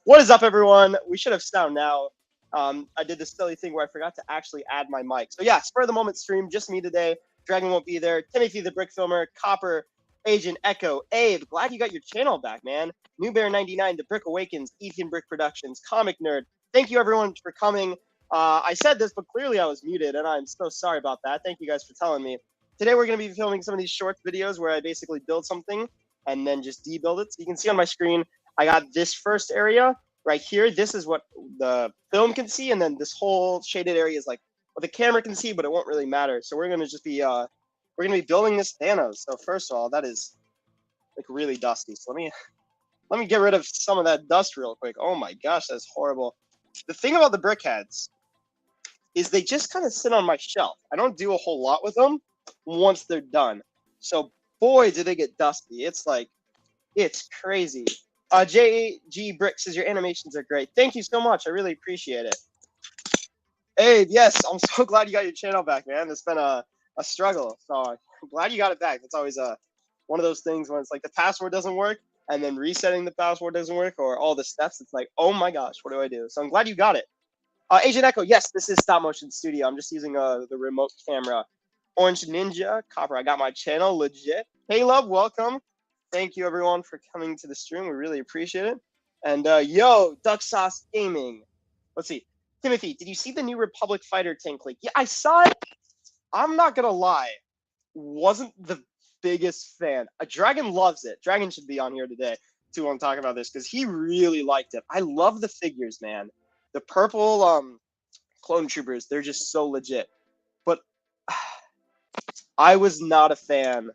What is up, everyone? We should have sound now. I did this silly thing where I forgot to actually add my mic. So yeah, spur of the moment stream, just me today. Dragon won't be there. Timothy the Brick Filmer, Copper, Agent Echo, Abe. Glad you got your channel back, man. New Bear 99, The Brick Awakens, Ethan Brick Productions, Comic Nerd. Thank you everyone for coming. I said this, but clearly I was muted, and I'm so sorry about that. Thank you guys for telling me. Today we're going to be filming some of these short videos where I basically build something and then just debuild it. So you can see on my screen, I got this first area right here. This is what the film can see, and then this whole shaded area is like what the camera can see, but it won't really matter. So we're gonna just be building this Thanos. So first of all, that is like really dusty. So let me get rid of some of that dust real quick. Oh my gosh, that's horrible. The thing about the brickheads is they just kind of sit on my shelf. I don't do a whole lot with them once they're done. So boy, do they get dusty. It's crazy. JG Brick says your animations are great. Thank you so much. I really appreciate it. Abe, yes, I'm so glad you got your channel back, man. It's been a struggle. So I'm glad you got it back. That's always one of those things when it's like the password doesn't work and then resetting the password doesn't work or all the steps. It's like, oh my gosh, what do I do? So I'm glad you got it. Agent Echo, yes, this is Stop Motion Studio. I'm just using the remote camera. Orange Ninja, Copper, I got my channel legit. Hey, love, welcome. Thank you, everyone, for coming to the stream. We really appreciate it. And, yo, Duck Sauce Gaming. Let's see. Timothy, did you see the new Republic Fighter tank leak? Yeah, I saw it. I'm not going to lie. Wasn't the biggest fan. Dragon loves it. Dragon should be on here today, too, when I'm talking about this, because he really liked it. I love the figures, man. The purple clone troopers, they're just so legit. But I was not a fan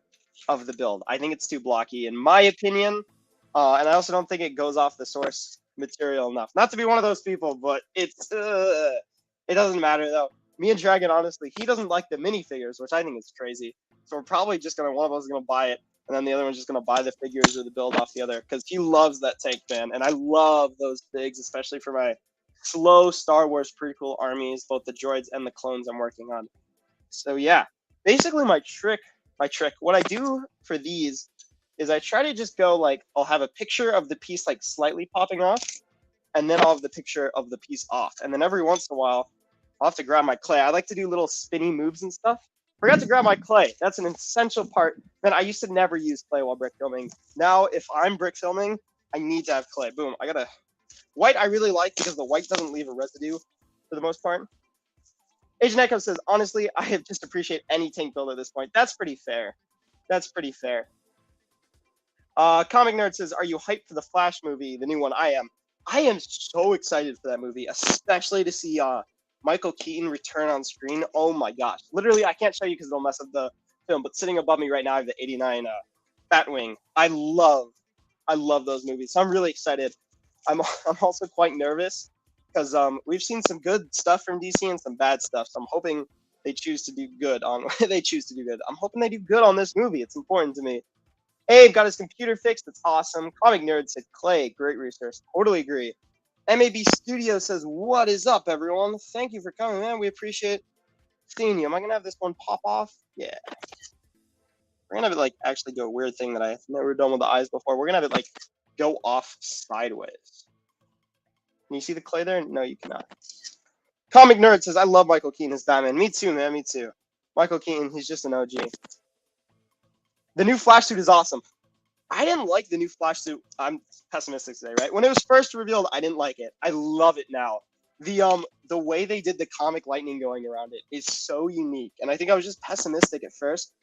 of the build. I think it's too blocky, in my opinion, and I also don't think it goes off the source material enough. Not to be one of those people, but it doesn't matter though. Me and Dragon, honestly, he doesn't like the minifigures, which I think is crazy. So we're probably just one of us is gonna buy it, and then the other one's just gonna buy the figures or the build off the other, because he loves that tank, man, and I love those figs, especially for my slow Star Wars prequel armies, both the droids and the clones I'm working on. So yeah, basically my trick, what I do for these is I try to just go like, I'll have a picture of the piece like slightly popping off, and then I'll have the picture of the piece off. And then every once in a while, I'll have to grab my clay. I like to do little spinny moves and stuff. Forgot to grab my clay. That's an essential part. Man, I used to never use clay while brick filming. Now, if I'm brick filming, I need to have clay. Boom, I got a white I really like because the white doesn't leave a residue for the most part. Agent Echo says, honestly, I just appreciate any tank build at this point. That's pretty fair. That's pretty fair. Comic Nerd says, are you hyped for the Flash movie, the new one? I am. I am so excited for that movie, especially to see Michael Keaton return on screen. Oh my gosh. Literally, I can't show you because it'll mess up the film, but sitting above me right now, I have the 89 Batwing. I love those movies. So I'm really excited. I'm also quite nervous because we've seen some good stuff from DC and some bad stuff. So I'm hoping they choose to do good on. I'm hoping they do good on this movie. It's important to me. Abe got his computer fixed. That's awesome. Comic Nerd said clay. Great resource. Totally agree. MAB Studio says, what is up, everyone? Thank you for coming, man. We appreciate seeing you. Am I gonna have this one pop off? Yeah. We're gonna have it like actually do a weird thing that I've never done with the eyes before. We're gonna have it like go off sideways. Can you see the clay there? No, you cannot. Comic Nerd says, I love Michael Keaton as Batman. Me too, man. Me too. Michael Keaton, he's just an OG. The new Flash suit is awesome. I didn't like the new Flash suit. I'm pessimistic today, right? When it was first revealed, I didn't like it. I love it now. The way they did the comic lightning going around it is so unique. And I think I was just pessimistic at first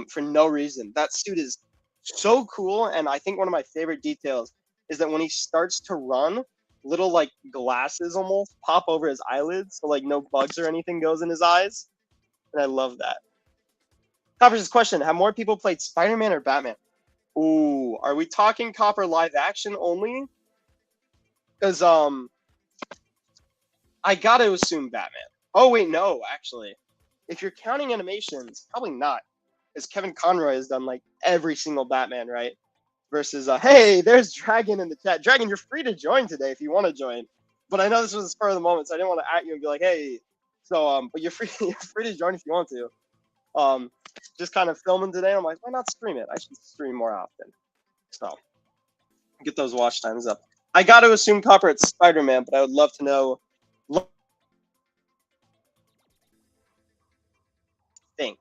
for no reason. That suit is so cool, and I think one of my favorite details is that when he starts to run, little like glasses almost pop over his eyelids, so like no bugs or anything goes in his eyes, and I love that. Copper's question: have more people played Spider-Man or Batman? Ooh, are we talking Copper live action only? Because I gotta assume Batman. Oh wait, no, actually, if you're counting animations, probably not, because Kevin Conroy has done like every single Batman, right? Versus, hey, there's Dragon in the chat. Dragon, you're free to join today if you want to join. But I know this was the spur of the moment, so I didn't want to at you and be like, hey. So, but you're free to join if you want to. Just kind of filming today. I'm like, why not stream it? I should stream more often. So, get those watch times up. I got to assume Copper it's Spider-Man, but I would love to know. Thing,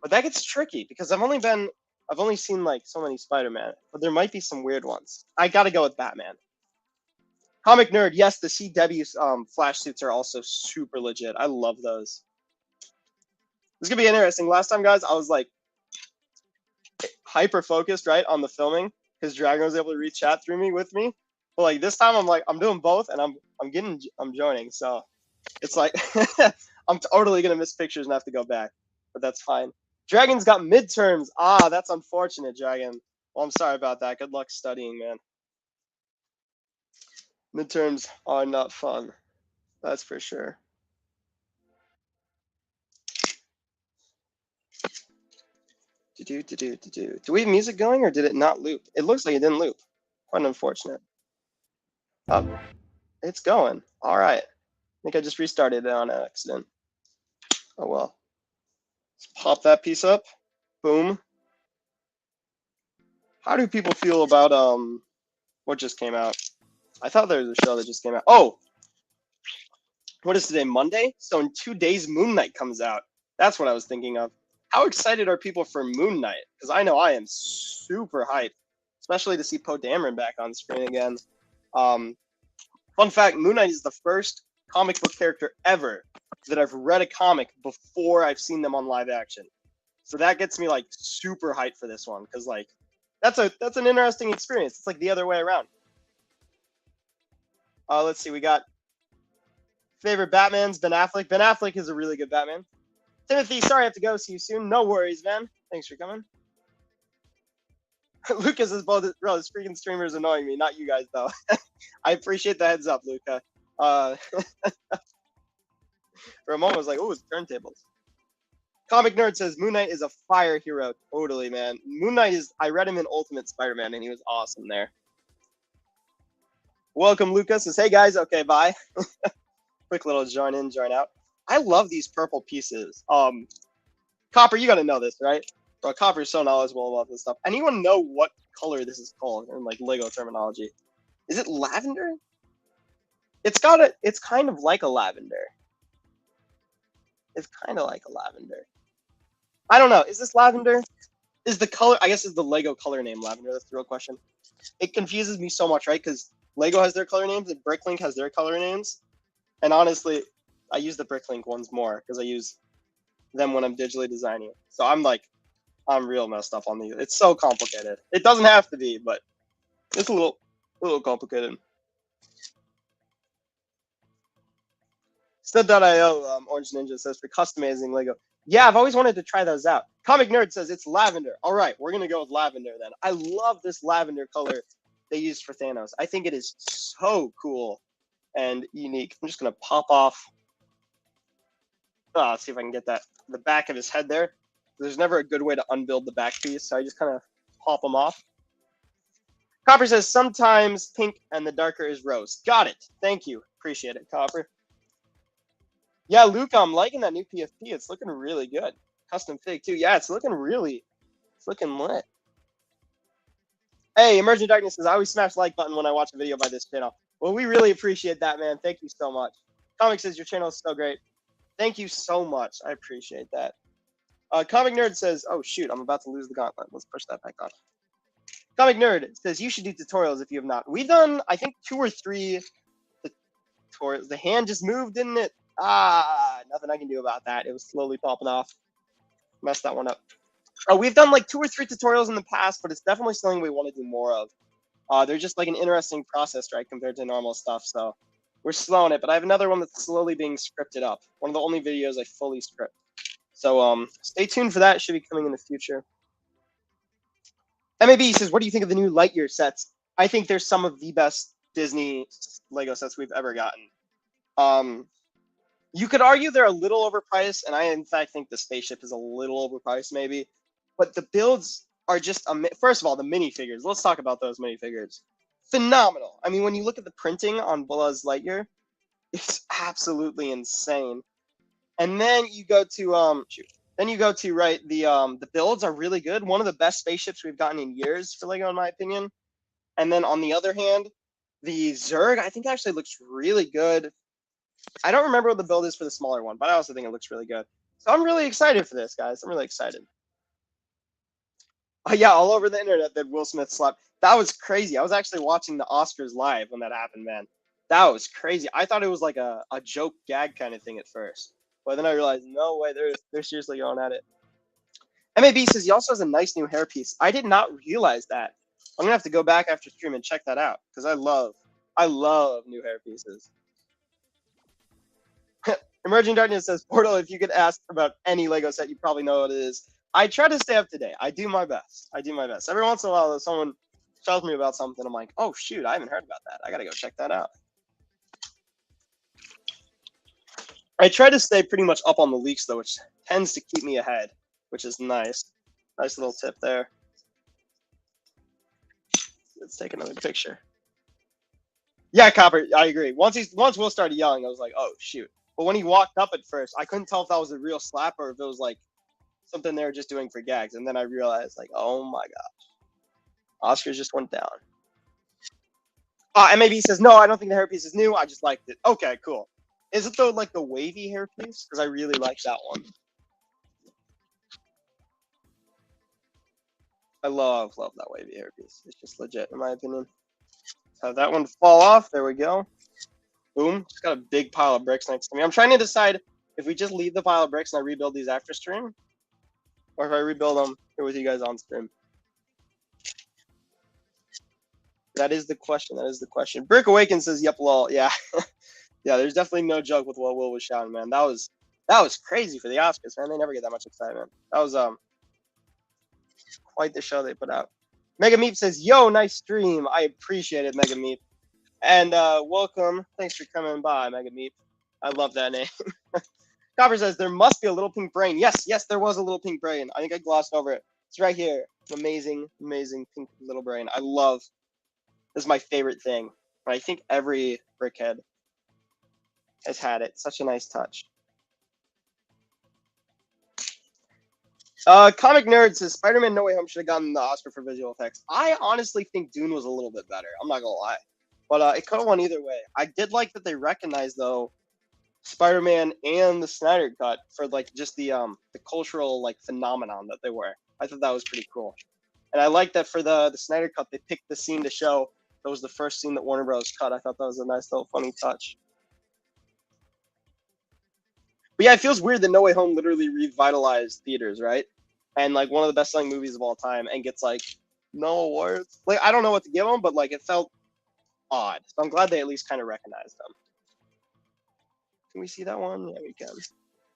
but that gets tricky because I've only seen like so many Spider-Man, but there might be some weird ones. I got to go with Batman. Comic nerd, yes, the CW Flash suits are also super legit. I love those. This is gonna be interesting. Last time, guys, I was like hyper focused, right, on the filming because Dragon was able to read chat through me with me. But like this time, I'm like I'm doing both, and I'm joining. So it's like I'm totally gonna miss pictures and have to go back, but that's fine. Dragon's got midterms. Ah, that's unfortunate, Dragon. Well, I'm sorry about that. Good luck studying, man. Midterms are not fun. That's for sure. Do we have music going or did it not loop? It looks like it didn't loop. Quite unfortunate. Oh, it's going. All right. I think I just restarted it on accident. Oh well. Let's pop that piece up. Boom. How do people feel about what just came out? I thought there was a show that just came out. Oh, what is today? Monday? So in 2 days, Moon Knight comes out. That's what I was thinking of. How excited are people for Moon Knight? Because I know I am super hyped, especially to see Poe Dameron back on screen again. Fun fact: Moon Knight is the first comic book character ever that I've read a comic before I've seen them on live action. So that gets me like super hyped for this one because like that's an interesting experience. It's like the other way around. Let's see, we got favorite Batman's Ben Affleck. Ben Affleck is a really good Batman. Timothy, sorry I have to go. See you soon. No worries, man. Thanks for coming. Lucas is both. Bro, this freaking streamer is annoying me. Not you guys though. I appreciate the heads up, Luca. For a moment, I was like, "Oh, it's turntables." Comic Nerd says Moon Knight is a fire hero. Totally, man. Moon Knight is. I read him in Ultimate Spider-Man, and he was awesome there. Welcome, Lucas. Says, "Hey guys, okay, bye." Quick little join in, join out. I love these purple pieces. Copper, you gotta know this, right? Bro, Copper's so knowledgeable about this stuff. Anyone know what color this is called in like Lego terminology? Is it lavender? It's kind of like a lavender. It's kind of like a lavender. I don't know. Is this lavender? Is the color? I guess is the Lego color name lavender? That's the real question. It confuses me so much, right? Because Lego has their color names and Bricklink has their color names. And honestly, I use the Bricklink ones more because I use them when I'm digitally designing. So I'm real messed up on these. It's so complicated. It doesn't have to be, but it's a little complicated. Stud.io, Orange Ninja says for customizing Lego. Yeah, I've always wanted to try those out. Comic Nerd says it's lavender. All right, we're gonna go with lavender then. I love this lavender color they used for Thanos. I think it is so cool and unique. I'm just gonna pop off. Let's see if I can get the back of his head there. There's never a good way to unbuild the back piece, so I just kind of pop them off. Copper says sometimes pink and the darker is rose. Got it. Thank you. Appreciate it, Copper. Yeah, Luke, I'm liking that new PFP. It's looking really good. Custom fig too. Yeah, it's looking lit. Hey, Emerging Darkness says I always smash like button when I watch a video by this channel. Well, we really appreciate that, man. Thank you so much. Comic says your channel is so great. Thank you so much. I appreciate that. Comic Nerd says, oh shoot, I'm about to lose the gauntlet. Let's push that back on. Comic Nerd says you should do tutorials if you have not. We've done, I think, 2 or 3 tutorials. The hand just moved, didn't it? Nothing I can do about that. It was slowly popping off. Messed that one up. We've done like 2 or 3 tutorials in the past, but it's definitely something we want to do more of. They're just like an interesting process, right, compared to normal stuff. So we're slowing it, but I have another one that's slowly being scripted up. One of the only videos I fully script. So stay tuned for that. It should be coming in the future. MAB says, what do you think of the new Lightyear sets? I think they're some of the best Disney Lego sets we've ever gotten. You could argue they're a little overpriced, and I, in fact, think the spaceship is a little overpriced, maybe. But the builds are just, first of all, the minifigures. Let's talk about those minifigures. Phenomenal. I mean, when you look at the printing on Buzz Lightyear, it's absolutely insane. And then you go to right, the builds are really good. One of the best spaceships we've gotten in years for Lego, in my opinion. And then on the other hand, the Zerg, I think actually looks really good. I don't remember what the build is for the smaller one, but I also think it looks really good. So I'm really excited for this, guys. I'm really excited. Oh, yeah, all over the internet that Will Smith slapped. That was crazy. I was actually watching the Oscars live when that happened, man. That was crazy. I thought it was like a joke gag kind of thing at first. But then I realized, no way, they're seriously going at it. MAB says he also has a nice new hairpiece. I did not realize that. I'm gonna have to go back after stream and check that out because I love new hairpieces. Emerging Darkness says, Portal, if you could ask about any Lego set, you probably know what it is. I try to stay up to date. I do my best. Every once in a while, someone tells me about something, I'm like, oh, shoot, I haven't heard about that. I got to go check that out. I try to stay pretty much up on the leaks, though, which tends to keep me ahead, which is nice. Nice little tip there. Let's take another picture. Yeah, Copper, I agree. Once Will started yelling, I was like, oh, shoot. But when he walked up at first, I couldn't tell if that was a real slap or if it was like something they were just doing for gags. And then I realized, like, oh my gosh. Oscars just went down. MAB says, no, I don't think the hairpiece is new. I just liked it. Okay, cool. Is it, though, like the wavy hairpiece? Because I really like that one. I love that wavy hairpiece. It's just legit, in my opinion. Let's have that one fall off. There we go. Boom. Just got a big pile of bricks next to me. I'm trying to decide if we just leave the pile of bricks and I rebuild these after stream, or if I rebuild them here with you guys on stream. That is the question. Brick Awakens says, yep, lol. Yeah. Yeah, there's definitely no joke with what Will was shouting, man. That was crazy for the Oscars, man. They never get that much excitement. That was quite the show they put out. Mega Meep says, yo, nice stream. I appreciate it, Mega Meep. And welcome. Thanks for coming by, Mega Meep. I love that name. Copper says, there must be a little pink brain. Yes, there was a little pink brain. I think I glossed over it. It's right here. Amazing, amazing pink little brain. I love. This is my favorite thing. I think every brickhead has had it. Such a nice touch. Comic Nerd says, Spider-Man No Way Home should have gotten the Oscar for visual effects. I honestly think Dune was a little bit better. I'm not going to lie. But it could have won either way. I did like that they recognized, though, Spider-Man and the Snyder Cut for like just the cultural like phenomenon that they were. I thought that was pretty cool. And I like that for the Snyder Cut, they picked the scene to show that was the first scene that Warner Bros. Cut. I thought that was a nice little funny touch. But yeah, it feels weird that No Way Home literally revitalized theaters, right? And like one of the best-selling movies of all time, and gets like no awards. Like I don't know what to give them, but like it felt odd. So I'm glad they at least kind of recognized them. Can we see that one? Yeah, we can.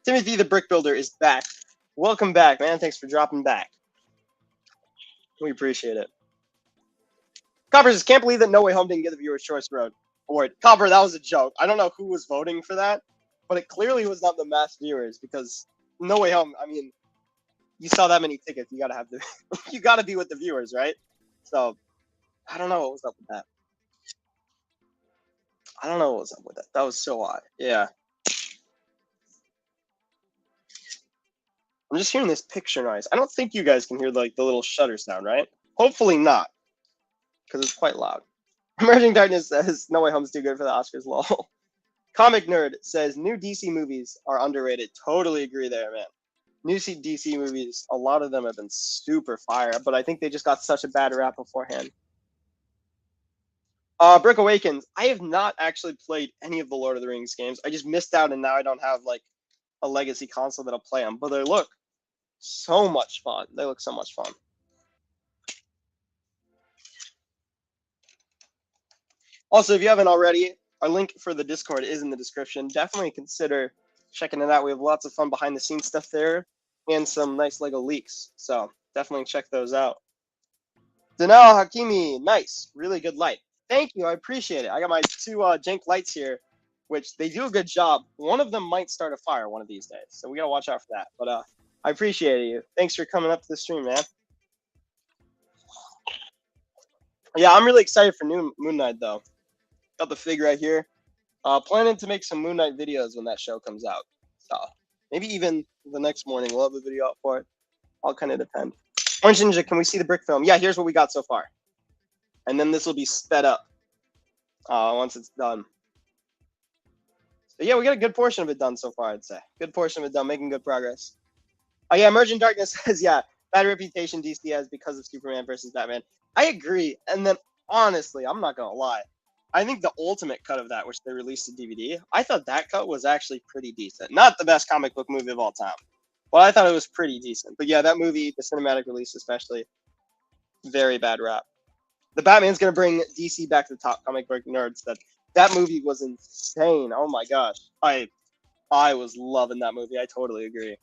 Timothy the Brick Builder is back. Welcome back, man. Thanks for dropping back. We appreciate it. Copper says, can't believe that No Way Home didn't get the Viewer's Choice Award. Copper, that was a joke. I don't know who was voting for that, but it clearly was not the mass viewers because No Way Home, I mean, you saw that many tickets, you gotta have the you gotta be with the viewers, right? So I don't know what was up with that. That was so odd. Yeah. I'm just hearing this picture noise. I don't think you guys can hear like the little shutter sound, right? Hopefully not, because it's quite loud. Emerging Darkness says, No Way Home's too good for the Oscars, lol. Comic Nerd says, new DC movies are underrated. Totally agree there, man. New DC movies, a lot of them have been super fire, but I think they just got such a bad rap beforehand. Brick Awakens. I have not actually played any of the Lord of the Rings games. I just missed out, and now I don't have like a legacy console that'll play them. But they look so much fun. Also, if you haven't already, our link for the Discord is in the description. Definitely consider checking it out. We have lots of fun behind the scenes stuff there and some nice Lego leaks. So definitely check those out. Danal Hakimi, nice. Really good light. Thank you. I appreciate it. I got my two jank lights here, which they do a good job. One of them might start a fire one of these days. So we got to watch out for that. But I appreciate you. Thanks for coming up to the stream, man. Yeah, I'm really excited for new Moon Knight, though. Got the fig right here. Planning to make some Moon Knight videos when that show comes out. So maybe even the next morning we'll have a video up for it. I'll kind of depend. Orange Ninja, can we see the brick film? Yeah, here's what we got so far. and then this will be sped up once it's done. So yeah, we got a good portion of it done so far, I'd say. Good portion of it done, making good progress. Oh yeah, Emerging Darkness says, yeah, bad reputation DC has because of Superman versus Batman. I agree. And then honestly, I'm not gonna lie. I think the ultimate cut of that, which they released to DVD, I thought that cut was actually pretty decent. Not the best comic book movie of all time, but I thought it was pretty decent. But yeah, that movie, the cinematic release especially, very bad rap. The Batman's gonna bring DC back to the top, comic book nerds. That movie was insane. Oh my gosh, I was loving that movie. I totally agree.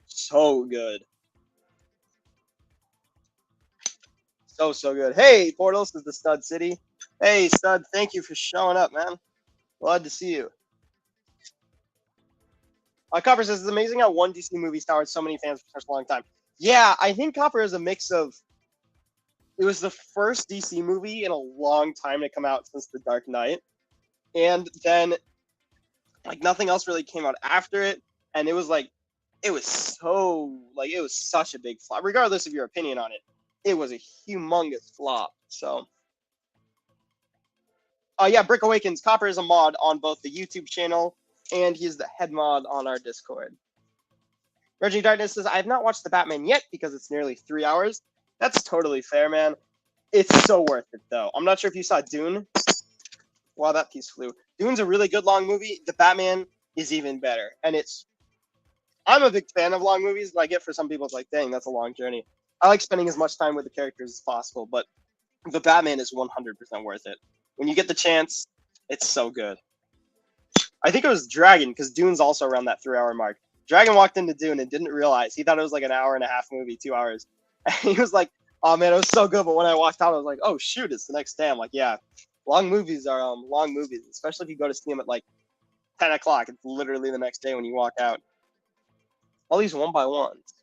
So good. So good. Hey, Portals is the Stud City. Hey, Stud, thank you for showing up, man. Glad to see you. Copper says it's amazing how one DC movie starred so many fans for such a long time. Yeah, I think Copper is a mix of. It was the first DC movie in a long time to come out since The Dark Knight, and then like nothing else really came out after it, and it was such a big flop. Regardless of your opinion on it, it was a humongous flop. So. Yeah, Brick Awakens. Copper is a mod on both the YouTube channel, and he's the head mod on our Discord. Emerging Darkness says, I have not watched The Batman yet because it's nearly 3 hours. That's totally fair, man. It's so worth it, though. I'm not sure if you saw Dune. Wow, that piece flew. Dune's a really good long movie. The Batman is even better. And I'm a big fan of long movies, but I get for some people, it's like, dang, that's a long journey. I like spending as much time with the characters as possible, but The Batman is 100% worth it. When you get the chance, it's so good. I think it was Dragon, because Dune's also around that 3 hour mark. Dragon walked into Dune and didn't realize. He thought it was like an hour and a half movie, 2 hours. And he was like, oh man, it was so good. But when I walked out, I was like, oh shoot, it's the next day. I'm like, yeah, long movies are long movies, especially if you go to see them at like 10 o'clock. It's literally the next day when you walk out. All these one by ones.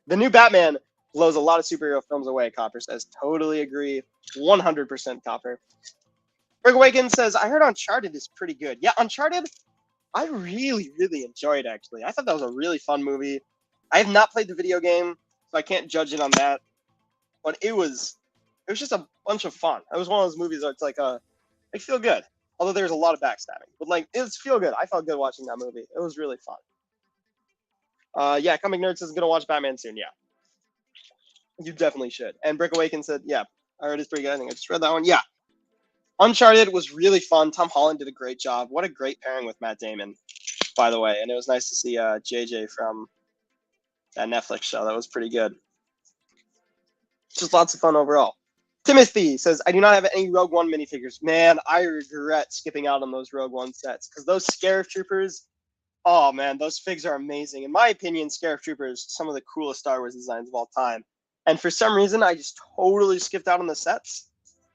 The new Batman blows a lot of superhero films away, Copper says. Totally agree. 100% Copper. Brick Awakens says, I heard Uncharted is pretty good. Yeah, Uncharted, I really, really enjoyed, actually. I thought that was a really fun movie. I have not played the video game, so I can't judge it on that. But it was just a bunch of fun. It was one of those movies where it's like, I feel good. Although there's a lot of backstabbing. But, like, it was feel good. I felt good watching that movie. It was really fun. Yeah, Comic Nerd says, I'm going to watch Batman soon. Yeah. You definitely should. And Brick Awakens said, yeah, I heard it's pretty good. I think I just read that one. Yeah. Uncharted was really fun. Tom Holland did a great job. What a great pairing with Matt Damon, by the way. And it was nice to see JJ from that Netflix show. That was pretty good. Just lots of fun overall. Timothy says, I do not have any Rogue One minifigures. Man, I regret skipping out on those Rogue One sets because those Scarif Troopers, oh man, those figs are amazing. In my opinion, Scarif Troopers, some of the coolest Star Wars designs of all time. And for some reason, I just totally skipped out on the sets.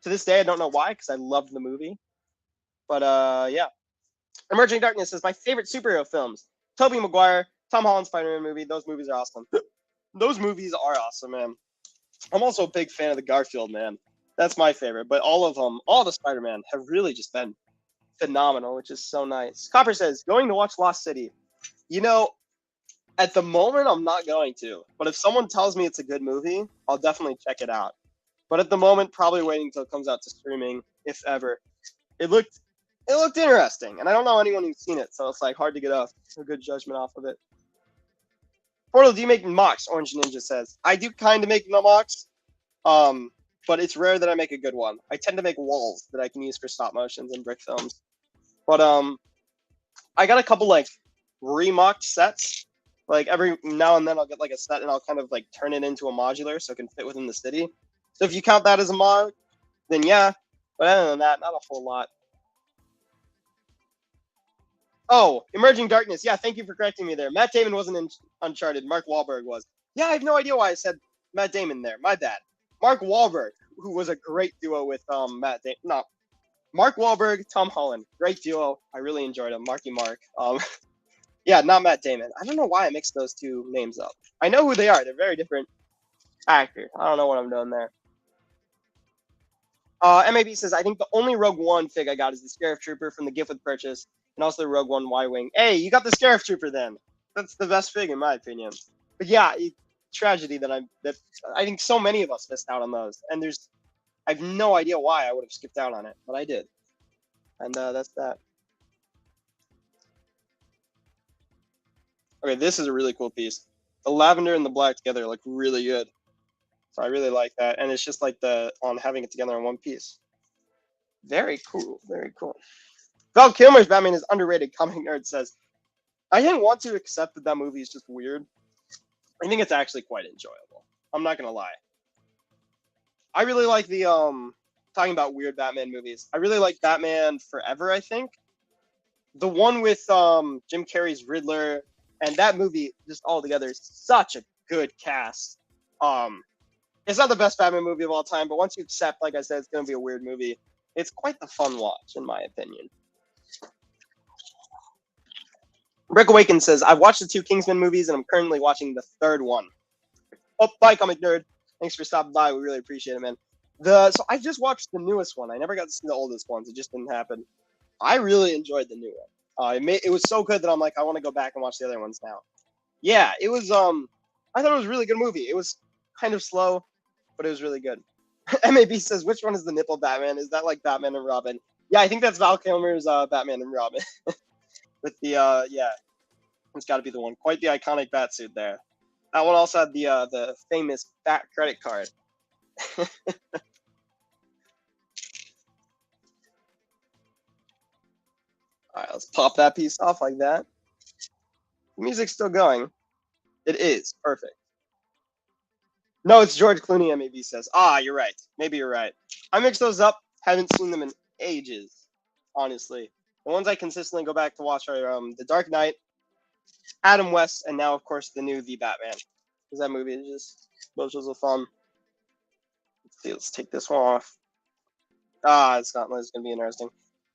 To this day, I don't know why, because I loved the movie. But, yeah. Emerging Darkness says, my favorite superhero films. Tobey Maguire, Tom Holland Spider-Man movie. Those movies are awesome. Those movies are awesome, man. I'm also a big fan of the Garfield, man. That's my favorite. But all of them, all the Spider-Man, have really just been phenomenal, which is so nice. Copper says, going to watch Lost City. You know, at the moment, I'm not going to. But if someone tells me it's a good movie, I'll definitely check it out. But at the moment, probably waiting until it comes out to streaming, if ever. It looked interesting, and I don't know anyone who's seen it, so it's like hard to get a good judgment off of it. Portal, do you make mocks? Orange Ninja says. I do kind of make mocks, but it's rare that I make a good one. I tend to make walls that I can use for stop motions and brick films. But I got a couple like remocked sets. Like every now and then I'll get like a set and I'll kind of like turn it into a modular so it can fit within the city. So if you count that as a mod, then yeah. But other than that, not a whole lot. Oh, Emerging Darkness. Yeah, thank you for correcting me there. Matt Damon wasn't in Uncharted. Mark Wahlberg was. Yeah, I have no idea why I said Matt Damon there. My bad. Mark Wahlberg, who was a great duo with Matt Damon. No, Mark Wahlberg, Tom Holland. Great duo. I really enjoyed him. Marky Mark. Yeah, not Matt Damon. I don't know why I mixed those two names up. I know who they are. They're very different actors. I don't know what I'm doing there. MAB says, I think the only Rogue One fig I got is the Scarif Trooper from the gift with purchase, and also the Rogue One Y-Wing. Hey, you got the Scarif Trooper then. That's the best fig in my opinion. But yeah, tragedy that I think so many of us missed out on those. And there's I have no idea why I would have skipped out on it, but I did. And that's that. Okay, this is a really cool piece. The lavender and the black together look really good. So I really like that. And it's just like the on having it together in one piece. Very cool. Very cool. Val Kilmer's Batman is underrated, Comic Nerd says. I didn't want to accept that that movie is just weird. I think it's actually quite enjoyable. I'm not gonna lie. I really like the talking about weird Batman movies. I really like Batman Forever, I think. The one with Jim Carrey's Riddler and that movie just all together is such a good cast. Um it's not the best Batman movie of all time, but once you accept, like I said, it's gonna be a weird movie, it's quite the fun watch, in my opinion. Rick Awakens says, I've watched the two Kingsman movies and I'm currently watching the third one. Oh, bye, Comic Nerd. Thanks for stopping by. We really appreciate it, man. So I just watched the newest one. I never got to see the oldest ones. It just didn't happen. I really enjoyed the new one. It was so good that I'm like, I want to go back and watch the other ones now. Yeah, it was. I thought it was a really good movie. It was kind of slow, but it was really good. MAB says, which one is the nipple Batman? Is that like Batman and Robin? Yeah, I think that's Val Kilmer's Batman and Robin. With the yeah, it's got to be the one. Quite the iconic bat suit there. That one also had the famous bat credit card. All right, let's pop that piece off like that. The music's still going. It is perfect. No, it's George Clooney. MAB says. Ah, you're right. Maybe you're right. I mixed those up. Haven't seen them in ages, honestly. The ones I consistently go back to watch are The Dark Knight, Adam West, and now of course the new The Batman. Because that movie is just was a fun. Let's see. Let's take this one off. Ah, it's not. It's gonna be interesting.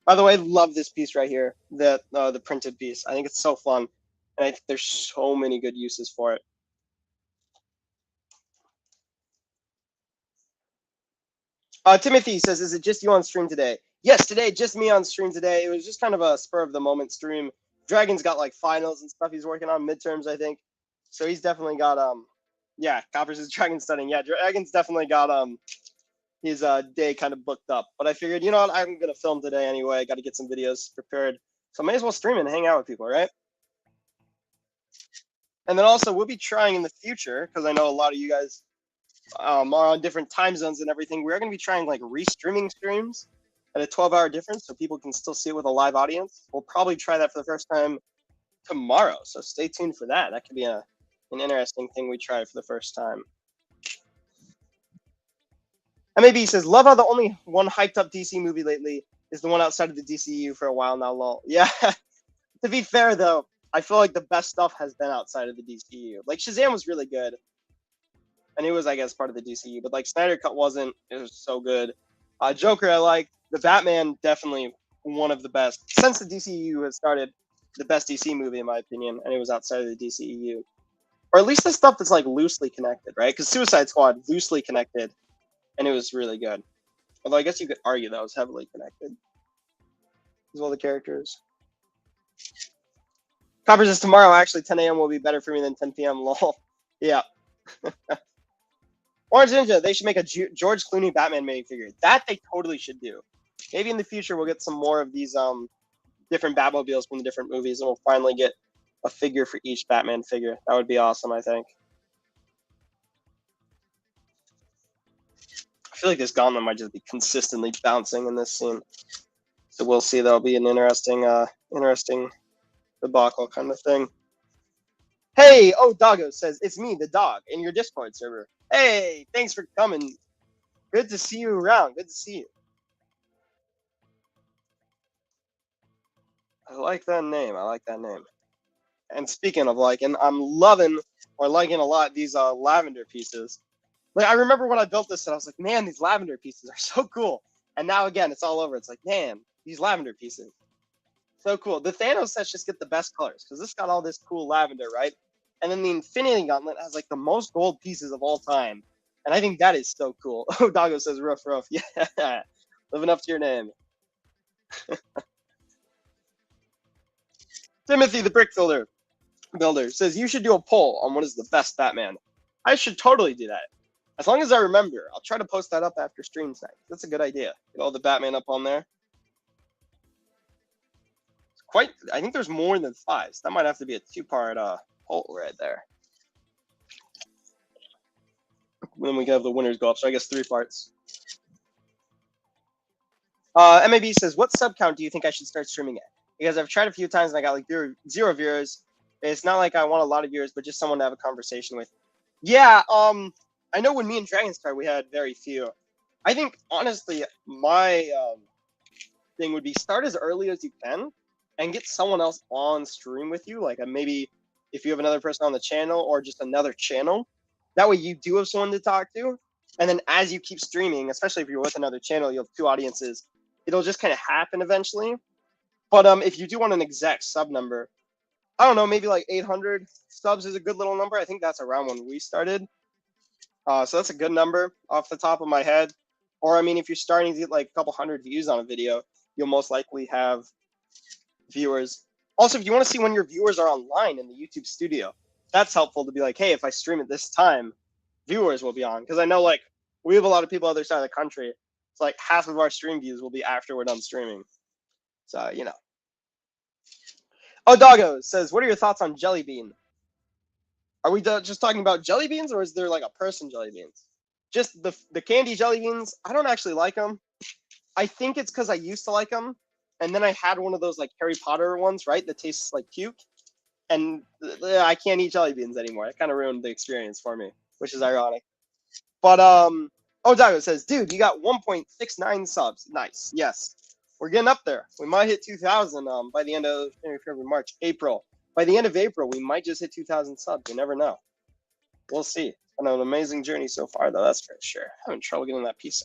By the way, love this piece right here. The printed piece. I think it's so fun, and I think there's so many good uses for it. Timothy says, "Is it just you on stream today?" Yes, today, just me on stream today. It was just kind of a spur of the moment stream. Dragon's got like finals and stuff he's working on, midterms, I think. So he's definitely got yeah, Coppers is Dragon studying. Yeah, Dragon's definitely got his day kind of booked up. But I figured, you know what, I'm gonna film today anyway. Got to get some videos prepared, so I may as well stream and hang out with people, right? And then also we'll be trying in the future because I know a lot of you guys are on different time zones and everything. We're going to be trying like restreaming streams at a 12-hour difference so people can still see it with a live audience. We'll probably try that for the first time tomorrow, so stay tuned for that. That could be an interesting thing we try for the first time. MAB says, love how the only one hyped up DC movie lately is the one outside of the DCU for a while now, lol. Yeah, to be fair though, I feel like the best stuff has been outside of the DCU. Like Shazam was really good, and it was, I guess, part of the DCU. But like Snyder Cut wasn't. It was so good. Joker, I liked. The Batman, definitely one of the best since the DCU has started. The best DC movie, in my opinion, and it was outside of the DCEU, or at least the stuff that's like loosely connected, right? Because Suicide Squad loosely connected, and it was really good. Although I guess you could argue that was heavily connected as well. The characters. Coppers is tomorrow. Actually, 10 a.m. will be better for me than 10 p.m. Lol. Yeah. Orange Ninja, they should make a George Clooney Batman minifigure. That they totally should do. Maybe in the future we'll get some more of these different Batmobiles from the different movies, and we'll finally get a figure for each Batman figure. That would be awesome, I think. I feel like this gauntlet might just be consistently bouncing in this scene. So we'll see. That'll be an interesting debacle kind of thing. Hey, oh, Doggo says, it's me, the dog, in your Discord server. Hey, thanks for coming. Good to see you around. Good to see you. I like that name. I like that name. And speaking of liking, I'm loving or liking a lot these lavender pieces. Like I remember when I built this and I was like, man, these lavender pieces are so cool. And now again, it's all over. It's like, man, these lavender pieces. So cool. The Thanos sets just get the best colors because this got all this cool lavender, right? And then the Infinity Gauntlet has like the most gold pieces of all time. And I think that is so cool. Oh, Doggo says rough. Yeah. Living up to your name. Timothy the Brick Builder says you should do a poll on what is the best Batman. I should totally do that. As long as I remember, I'll try to post that up after stream tonight. That's a good idea. Get all the Batman up on there. Quite, I think there's more than 5. So that might have to be a 2-part poll right there. Then we can have the winners go up. So I guess 3 parts. MAB says, what sub count do you think I should start streaming at? Because I've tried a few times and I got like 0 viewers. It's not like I want a lot of viewers, but just someone to have a conversation with. Yeah, I know when me and Dragon started, we had very few. I think, honestly, my thing would be start as early as you can and get someone else on stream with you. Like maybe if you have another person on the channel or just another channel. That way you do have someone to talk to. And then as you keep streaming, especially if you're with another channel, you have 2 audiences. It'll just kind of happen eventually. But if you do want an exact sub number, I don't know, maybe like 800 subs is a good little number. I think that's around when we started. So that's a good number off the top of my head. Or, I mean, if you're starting to get like a couple hundred views on a video, you'll most likely have viewers. Also, if you want to see when your viewers are online in the YouTube studio, that's helpful to be like, hey, if I stream at this time, viewers will be on. Because I know, like, we have a lot of people on the other side of the country. It's like half of our stream views will be after we're done streaming. So, you know. Oh, Doggo says, what are your thoughts on Jelly Bean? Are we just talking about jelly beans, or is there like a person jelly beans? Just the candy jelly beans, I don't actually like them. I think it's because I used to like them, and then I had one of those like Harry Potter ones, right, that tastes like puke, and I can't eat jelly beans anymore. It kind of ruined the experience for me, which is ironic. But oh, Dago says, dude, you got 1.69 subs. Nice. Yes, we're getting up there. We might hit 2,000 by the end of February, March, April. By the end of April, we might just hit 2,000 subs. You never know. We'll see. It's been an amazing journey so far, though. That's for sure. Having trouble getting that piece.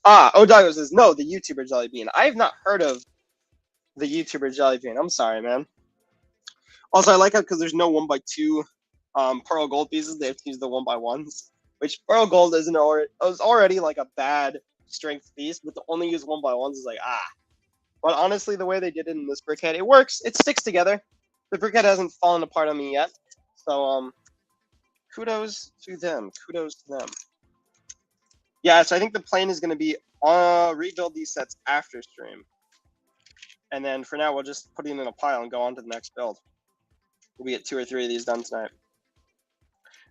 Odago says, no, the YouTuber Jelly Bean. I have not heard of the YouTuber Jelly Bean. I'm sorry, man. Also, I like it because there's no 1x2 Pearl Gold pieces. They have to use the 1x1s, which Pearl Gold is already like a bad strength piece, but to only use 1x1s is like, But honestly, the way they did it in this brickhead, it works. It sticks together. The brickhead hasn't fallen apart on me yet. So, kudos to them. Kudos to them. Yeah, so I think the plan is going to be rebuild these sets after stream. And then for now, we'll just put it in a pile and go on to the next build. We get 2 or 3 of these done tonight.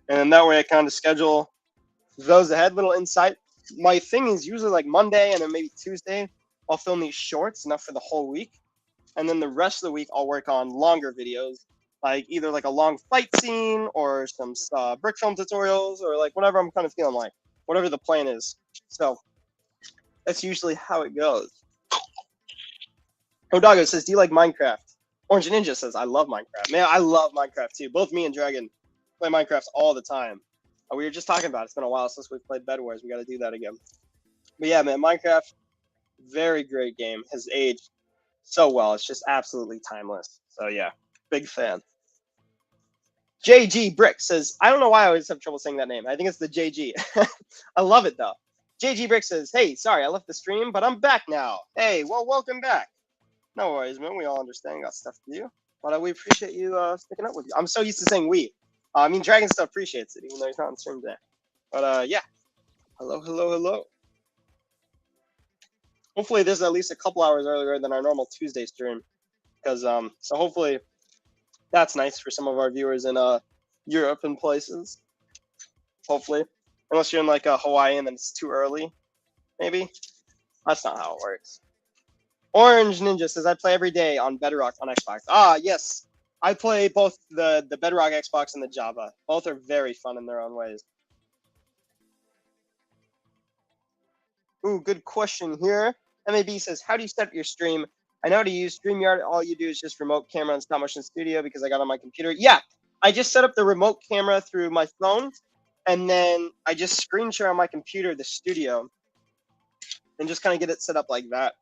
And then that way I kind of schedule those ahead. Little insight. My thing is usually like Monday and then maybe Tuesday, I'll film these shorts, enough for the whole week. And then the rest of the week, I'll work on longer videos, like either like a long fight scene or some brick film tutorials or like whatever I'm kind of feeling like, whatever the plan is. So that's usually how it goes. Odago says, do you like Minecraft? Orange Ninja says, I love Minecraft. Man, I love Minecraft too. Both me and Dragon play Minecraft all the time. We were just talking about it. It's been a while since we played Bed Wars. We got to do that again. But yeah, man, Minecraft, very great game. Has aged so well. It's just absolutely timeless. So yeah, big fan. JG Brick says, I don't know why I always have trouble saying that name. I think it's the JG. I love it though. JG Brick says, hey, sorry, I left the stream, but I'm back now. Hey, well, welcome back. No worries, man. We all understand. Got stuff to do. But we appreciate you sticking up with you. I'm so used to saying we. I mean, Dragon still appreciates it, even though he's not on stream today. But yeah. Hello, hello, hello. Hopefully this is at least a couple hours earlier than our normal Tuesday stream. Because so hopefully that's nice for some of our viewers in Europe and places. Hopefully. Unless you're in like Hawaii and then it's too early. Maybe. That's not how it works. Orange Ninja says, I play every day on Bedrock on Xbox. Yes. I play both the Bedrock Xbox and the Java. Both are very fun in their own ways. Ooh, good question here. MAB says, how do you set up your stream? I know how to use StreamYard. All you do is just remote camera and Stop Motion Studio because I got on my computer. Yeah, I just set up the remote camera through my phone, and then I just screen share on my computer the studio and just kind of get it set up like that.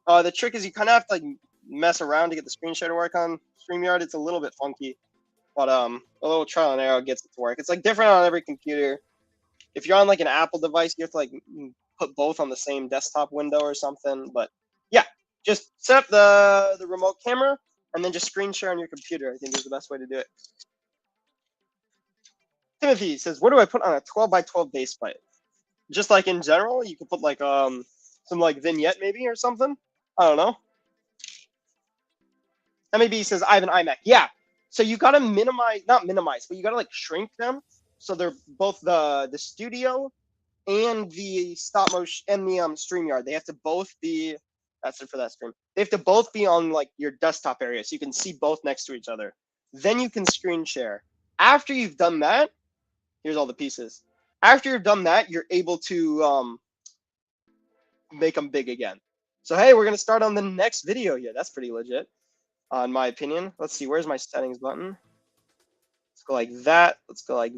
The trick is you kind of have to like mess around to get the screen share to work on StreamYard. It's a little bit funky, but a little trial and error gets it to work. It's like different on every computer. If you're on like an Apple device, you have to like put both on the same desktop window or something. But yeah, just set up the remote camera and then just screen share on your computer. I think is the best way to do it. Timothy says, "Where do I put on a 12 by 12 base plate? Just like in general, you could put like some like vignette maybe or something. I don't know." MAB says, "I have an iMac." Yeah. So you gotta not minimize, but you gotta like shrink them so they're both the studio and the stop motion and the StreamYard. They have to both be. That's it for that stream. They have to both be on like your desktop area, so you can see both next to each other. Then you can screen share. After you've done that, here's all the pieces. After you've done that, you're able to make them big again. So hey, we're gonna start on the next video here. That's pretty legit, in my opinion. Let's see, where's my settings button? Let's go like that. Let's go like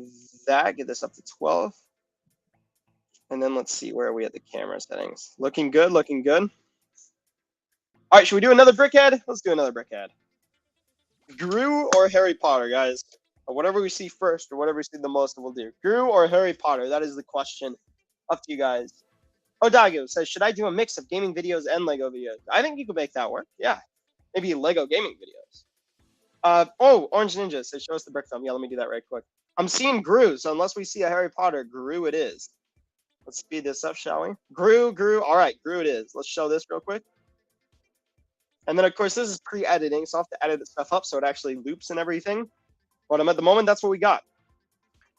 that. Get this up to 12. And then let's see, where are we at the camera settings? Looking good, looking good. All right, should we do another brickhead? Let's do another brickhead. Gru or Harry Potter, guys? Or whatever we see first, or whatever we see the most, we'll do. Gru or Harry Potter? That is the question. Up to you guys. Odago says, "Should I do a mix of gaming videos and Lego videos?" I think you could make that work. Yeah, maybe Lego gaming videos. Oh, Orange Ninja says, "Show us the brick film." Yeah, let me do that right quick. I'm seeing Gru, so unless we see a Harry Potter, Gru it is. Let's speed this up, shall we? Gru. All right, Gru it is. Let's show this real quick. And then, of course, this is pre-editing, so I'll have to edit this stuff up so it actually loops and everything. But at the moment, that's what we got.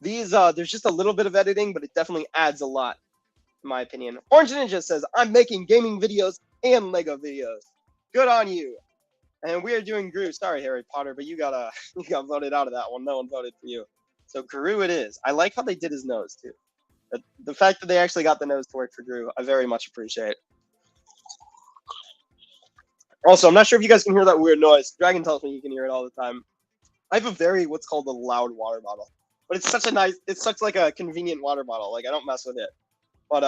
These, there's just a little bit of editing, but it definitely adds a lot, in my opinion. Orange Ninja says, "I'm making gaming videos and Lego videos." Good on you. And we are doing Gru. Sorry, Harry Potter, but you got voted out of that one. No one voted for you. So Gru it is. I like how they did his nose, too. The fact that they actually got the nose to work for Gru, I very much appreciate. Also, I'm not sure if you guys can hear that weird noise. Dragon tells me you can hear it all the time. I have a very, what's called a loud water bottle. But it's such like a convenient water bottle. Like, I don't mess with it. But,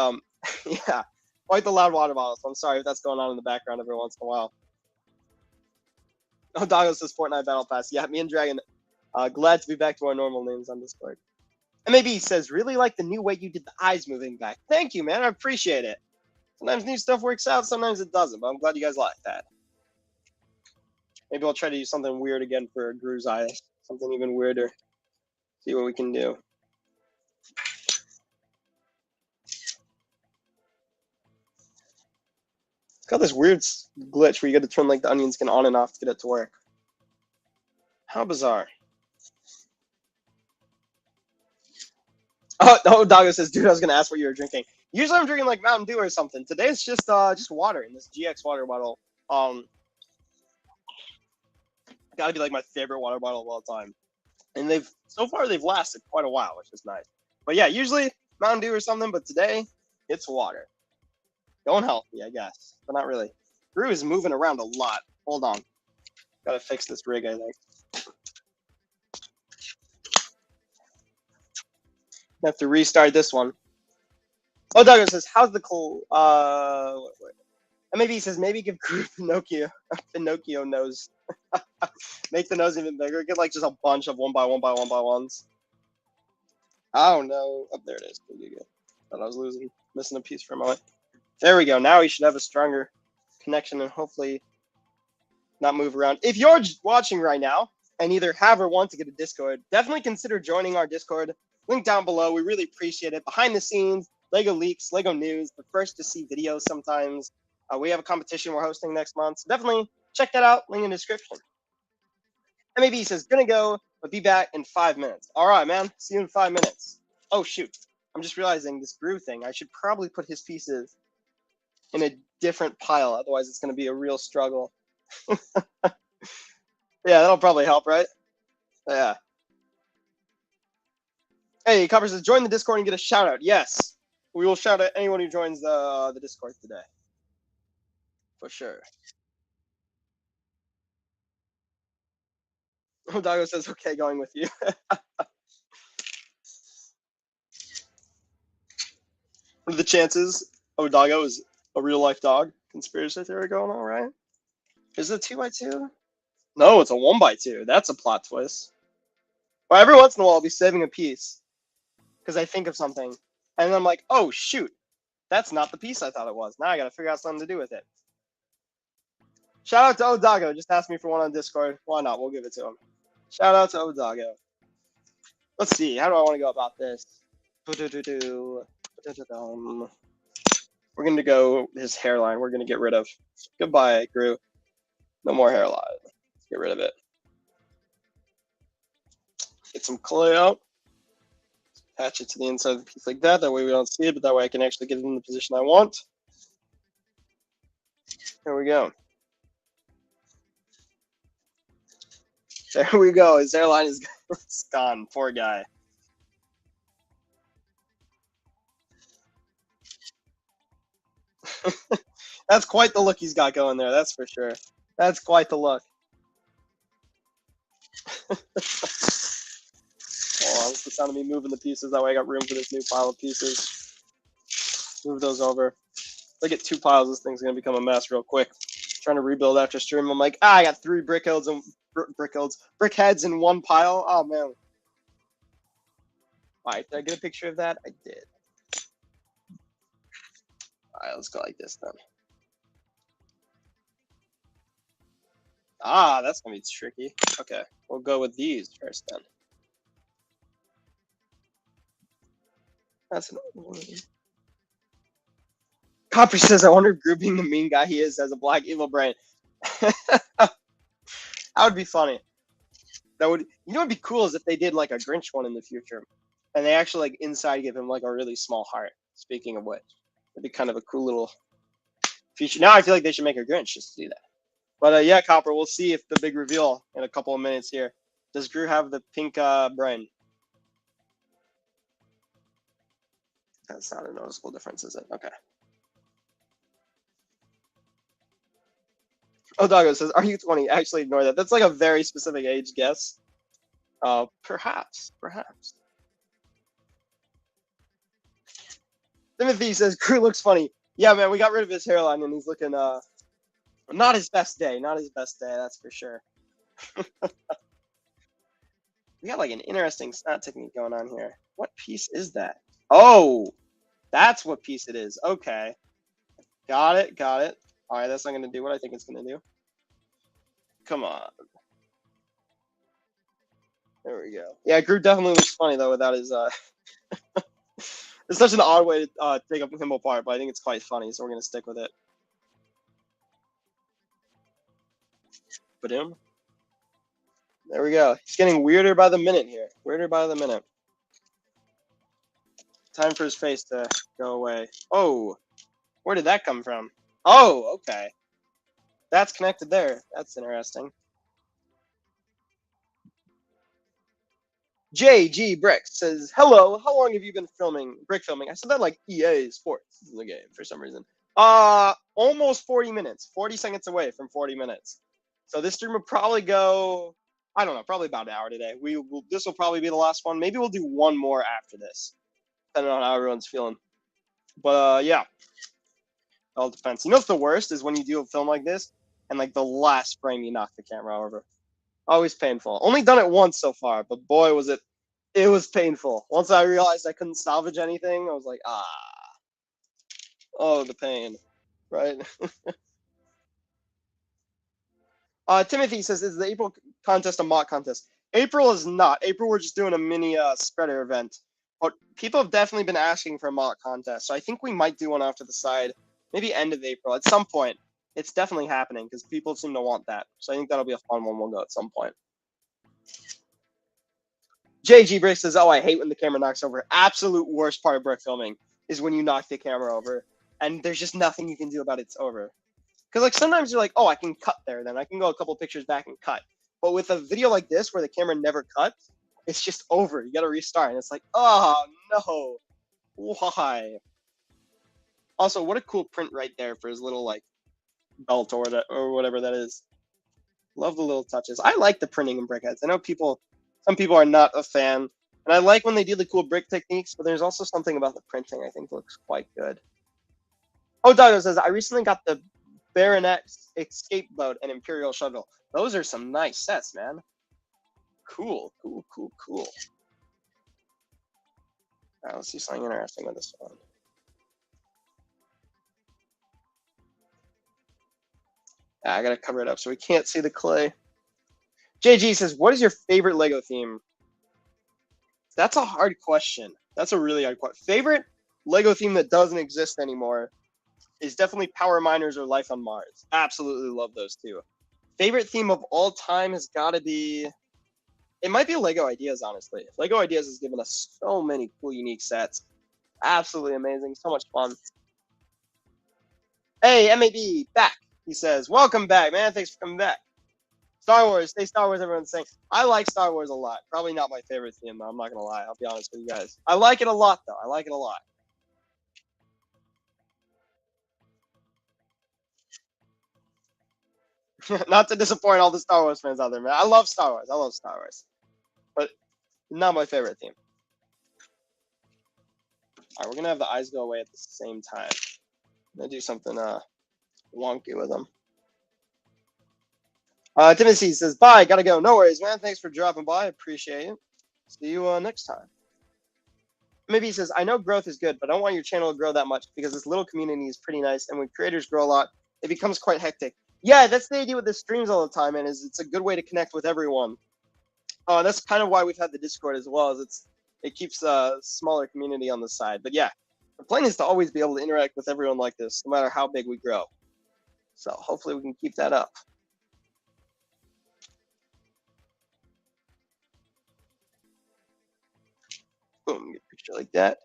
yeah, quite the loud water bottle. So I'm sorry if that's going on in the background every once in a while. Oh, Doggo says Fortnite Battle Pass. Yeah, me and Dragon, glad to be back to our normal names on Discord. MAB says, "Really like the new way you did the eyes moving back." Thank you, man. I appreciate it. Sometimes new stuff works out, sometimes it doesn't, but I'm glad you guys like that. Maybe I'll try to do something weird again for Gru's eyes. Something even weirder. See what we can do. It's got this weird glitch where you got to turn like the onion skin on and off to get it to work. How bizarre. Oh, Doggo says, "Dude, I was gonna ask what you were drinking." Usually I'm drinking like Mountain Dew or something. Today it's just water in this GX water bottle. Gotta be like my favorite water bottle of all time. And so far they've lasted quite a while, which is nice. But yeah, usually Mountain Dew or something, but today it's water. Going healthy, I guess, but not really. Gru is moving around a lot. Hold on. Gotta fix this rig, I think. I have to restart this one. Oh, Douglas says, "How's the cool?" And maybe he says, "Maybe give Gru Pinocchio nose. Make the nose even bigger. Get like just a bunch of 1x1x1x1s." I don't know. Oh, there it is. Good. Thought I was missing a piece for a moment. There we go. Now we should have a stronger connection and hopefully not move around. If you're watching right now and either have or want to get a Discord, definitely consider joining our Discord. Link down below. We really appreciate it. Behind the scenes, Lego leaks, Lego news, the first to see videos sometimes. We have a competition we're hosting next month. So definitely check that out. Link in the description. MAB says, "Gonna go, but be back in 5 minutes." All right, man. See you in 5 minutes. Oh, shoot. I'm just realizing this Gru thing. I should probably put his pieces in a different pile. Otherwise, it's going to be a real struggle. Yeah, that'll probably help, right? Yeah. Hey, Copper says, "Join the Discord and get a shout out." Yes. We will shout out anyone who joins the Discord today. For sure. Odago says, "Okay, going with you." What are the chances Odago is a real life dog? Conspiracy theory going on, right? Is it a 2x2? No, it's a 1x2. That's a plot twist. Well, every once in a while, I'll be saving a piece because I think of something, and then I'm like, "Oh shoot, that's not the piece I thought it was." Now I got to figure out something to do with it. Shout out to Odago. Just asked me for one on Discord. Why not? We'll give it to him. Shout out to Odago. Let's see. How do I want to go about this? We're going to go his hairline. We're going to get rid of. Goodbye, Gru. No more hairline. Let's get rid of it. Get some clay out. Attach it to the inside of the piece like that. That way we don't see it, but that way I can actually get it in the position I want. There we go. There we go. His hairline is gone. Poor guy. That's quite the look he's got going there. That's for sure. That's quite the look. Oh, that's the sound of me moving the pieces. That way I got room for this new pile of pieces. Move those over. If I get 2 piles, this thing's going to become a mess real quick. Trying to rebuild after stream. I'm like, I got 3 brick heads in 1 pile. Oh, man. All right, did I get a picture of that? I did. All right, let's go like this then. Ah, that's going to be tricky. Okay, we'll go with these first then. That's another one. Copper says, I wonder if Gru being the mean guy he is has a black evil brain. That would be funny. That would, you know, what'd be cool is if they did like a Grinch one in the future, and they actually like inside give him like a really small heart. Speaking of which, it'd be kind of a cool little feature. Now I feel like they should make a Grinch just to do that. But yeah, Copper, we'll see if the big reveal in a couple of minutes here. Does Gru have the pink brain? That's not a noticeable difference, is it? Okay. Oh, Doggo says, are you 20? Actually, ignore that. That's like a very specific age guess. Perhaps. Timothy says, Gru looks funny. Yeah, man, we got rid of his hairline and he's looking, not his best day. Not his best day, that's for sure. We got like an interesting snap technique going on here. What piece is that? Oh, that's what piece it is. Okay. Got it. All right, that's not going to do what I think it's going to do. Come on. There we go. Yeah, Gru definitely looks funny, though, without his... It's such an odd way to take him apart, but I think it's quite funny, so we're going to stick with it. Ba-doom. There we go. It's getting weirder by the minute here. Weirder by the minute. Time for his face to go away. Oh, where did that come from? Oh, okay. That's connected there. That's interesting. JG Bricks says, hello, how long have you been brick filming? I said that like EA Sports in the game for some reason. Almost 40 minutes. 40 seconds away from 40 minutes. So this stream will probably go, I don't know, probably about an hour today. This will probably be the last one. Maybe we'll do one more after this, depending on how everyone's feeling. But yeah, it all depends. You know what's the worst is when you do a film like this and like the last frame you knock the camera over. Always painful. Only done it once so far, but boy was it was painful. Once I realized I couldn't salvage anything, I was like, oh, the pain, right? Timothy says, is the April contest a mock contest? April is not. April, we're just doing a mini spreader event. But people have definitely been asking for a mock contest, so I think we might do one off to the side, maybe end of April at some point. It's definitely happening because people seem to want that. So I think that'll be a fun one. We'll go at some point. JG Brick says, oh, I hate when the camera knocks over. Absolute worst part of brick filming is when you knock the camera over and there's just nothing you can do about it. It's over. Because like sometimes you're like, oh, I can cut there. Then I can go a couple pictures back and cut. But with a video like this where the camera never cuts, it's just over. You got to restart. And it's like, oh, no. Why? Also, what a cool print right there for his little like belt or whatever that is. Love the little touches. I like the printing in brickheads. I know some people are not a fan, and I like when they do the cool brick techniques, but there's also something about the printing I think looks quite good. Oh, Doggo says, I recently got the Baronet's Escape Boat and Imperial Shuttle. Those are some nice sets, man. Cool. All right, let's see something interesting with this one. I gotta cover it up so we can't see the clay. JG says, what is your favorite Lego theme? That's a hard question. That's a really hard question. Favorite Lego theme that doesn't exist anymore is definitely Power Miners or Life on Mars. Absolutely love those two. Favorite theme of all time has got to be. It might be Lego Ideas, honestly. Lego Ideas has given us so many cool, unique sets. Absolutely amazing. So much fun. Hey, MAB, back. He says, welcome back, man. Thanks for coming back. Star Wars. Stay Star Wars, everyone's saying. I like Star Wars a lot. Probably not my favorite theme, though. I'm not going to lie. I'll be honest with you guys. I like it a lot, though. I like it a lot. Not to disappoint all the Star Wars fans out there, man. I love Star Wars. I love Star Wars. But not my favorite theme. All right, we're going to have the eyes go away at the same time. I'm going to do something wonky with them. Timothy says, bye, gotta go. No worries, man. Thanks for dropping by. Appreciate it. See you next time. Maybe he says, I know growth is good, but I don't want your channel to grow that much because this little community is pretty nice. And when creators grow a lot, it becomes quite hectic. Yeah, that's the idea with the streams all the time, and is it's a good way to connect with everyone. That's kind of why we've had the Discord as well, as it keeps a smaller community on the side. But yeah, the plan is to always be able to interact with everyone like this, no matter how big we grow. So hopefully we can keep that up. Boom, get a picture like that.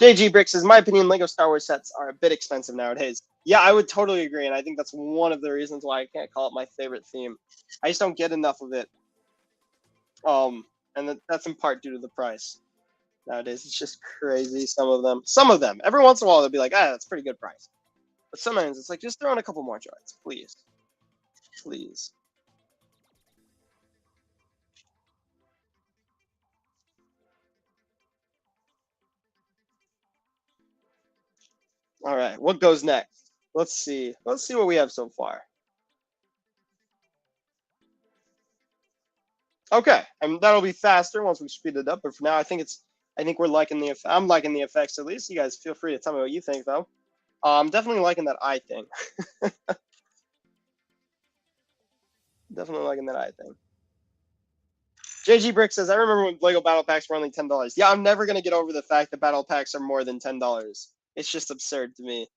JG Brick says, in my opinion, Lego Star Wars sets are a bit expensive nowadays. Yeah, I would totally agree, and I think that's one of the reasons why I can't call it my favorite theme. I just don't get enough of it. And that's in part due to the price. Nowadays, it's just crazy. Some of them. Every once in a while, they'll be like, that's a pretty good price. But sometimes it's like, just throw in a couple more droids, please. Please. All right, what goes next? Let's see. Let's see what we have so far. Okay, and that'll be faster once we speed it up. But for now, I think we're liking the. I'm liking the effects at least. You guys feel free to tell me what you think, though. I'm definitely liking that eye thing. Definitely liking that eye thing. JG Brick says, I remember when Lego Battle Packs were only $10. Yeah, I'm never gonna get over the fact that Battle Packs are more than $10. It's just absurd to me.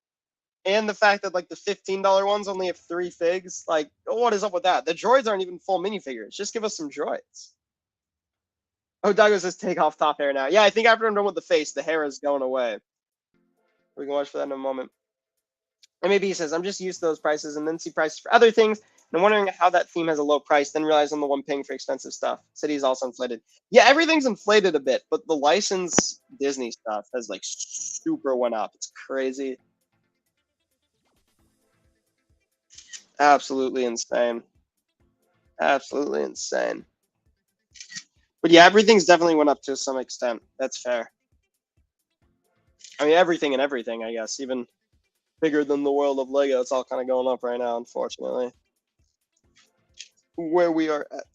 And the fact that like the $15 ones only have 3 figs, like what is up with that? The droids aren't even full minifigures. Just give us some droids. Oh, Douglas says take off top hair now. Yeah, I think after I'm done with the face, the hair is going away. We can watch for that in a moment. And maybe he says, I'm just used to those prices and then see prices for other things. And I'm wondering how that theme has a low price, then realize I'm the one paying for expensive stuff. City's also inflated. Yeah, everything's inflated a bit, but the license Disney stuff has like super went up. It's crazy. Absolutely insane. Absolutely insane. But yeah, everything's definitely went up to some extent. That's fair. I mean, everything and everything, I guess. Even bigger than the world of Lego. It's all kind of going up right now, unfortunately. Where we are at.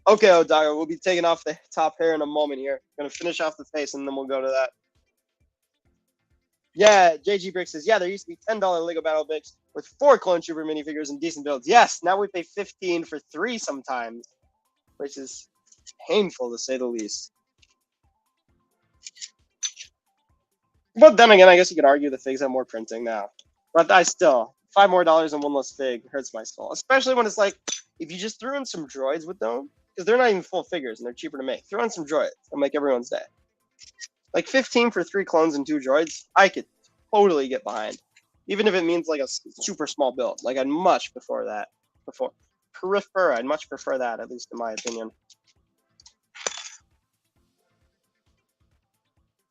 Okay, Odaga, we'll be taking off the top hair in a moment here. Gonna finish off the face and then we'll go to that. Yeah, JG Brick says, yeah, there used to be $10 Lego Battle Bricks with 4 Clone Trooper minifigures and decent builds. Yes, now we pay $15 for 3 sometimes, which is painful to say the least. But then again, I guess you could argue the figs have more printing now. But I still, $5 more and 1 less fig hurts my soul. Especially when it's like, if you just threw in some droids with them, because they're not even full figures and they're cheaper to make. Throw in some droids and make everyone's day. Like 15 for 3 clones and 2 droids, I could totally get behind. Even if it means like a super small build. Like I'd much prefer that. I'd much prefer that, at least in my opinion.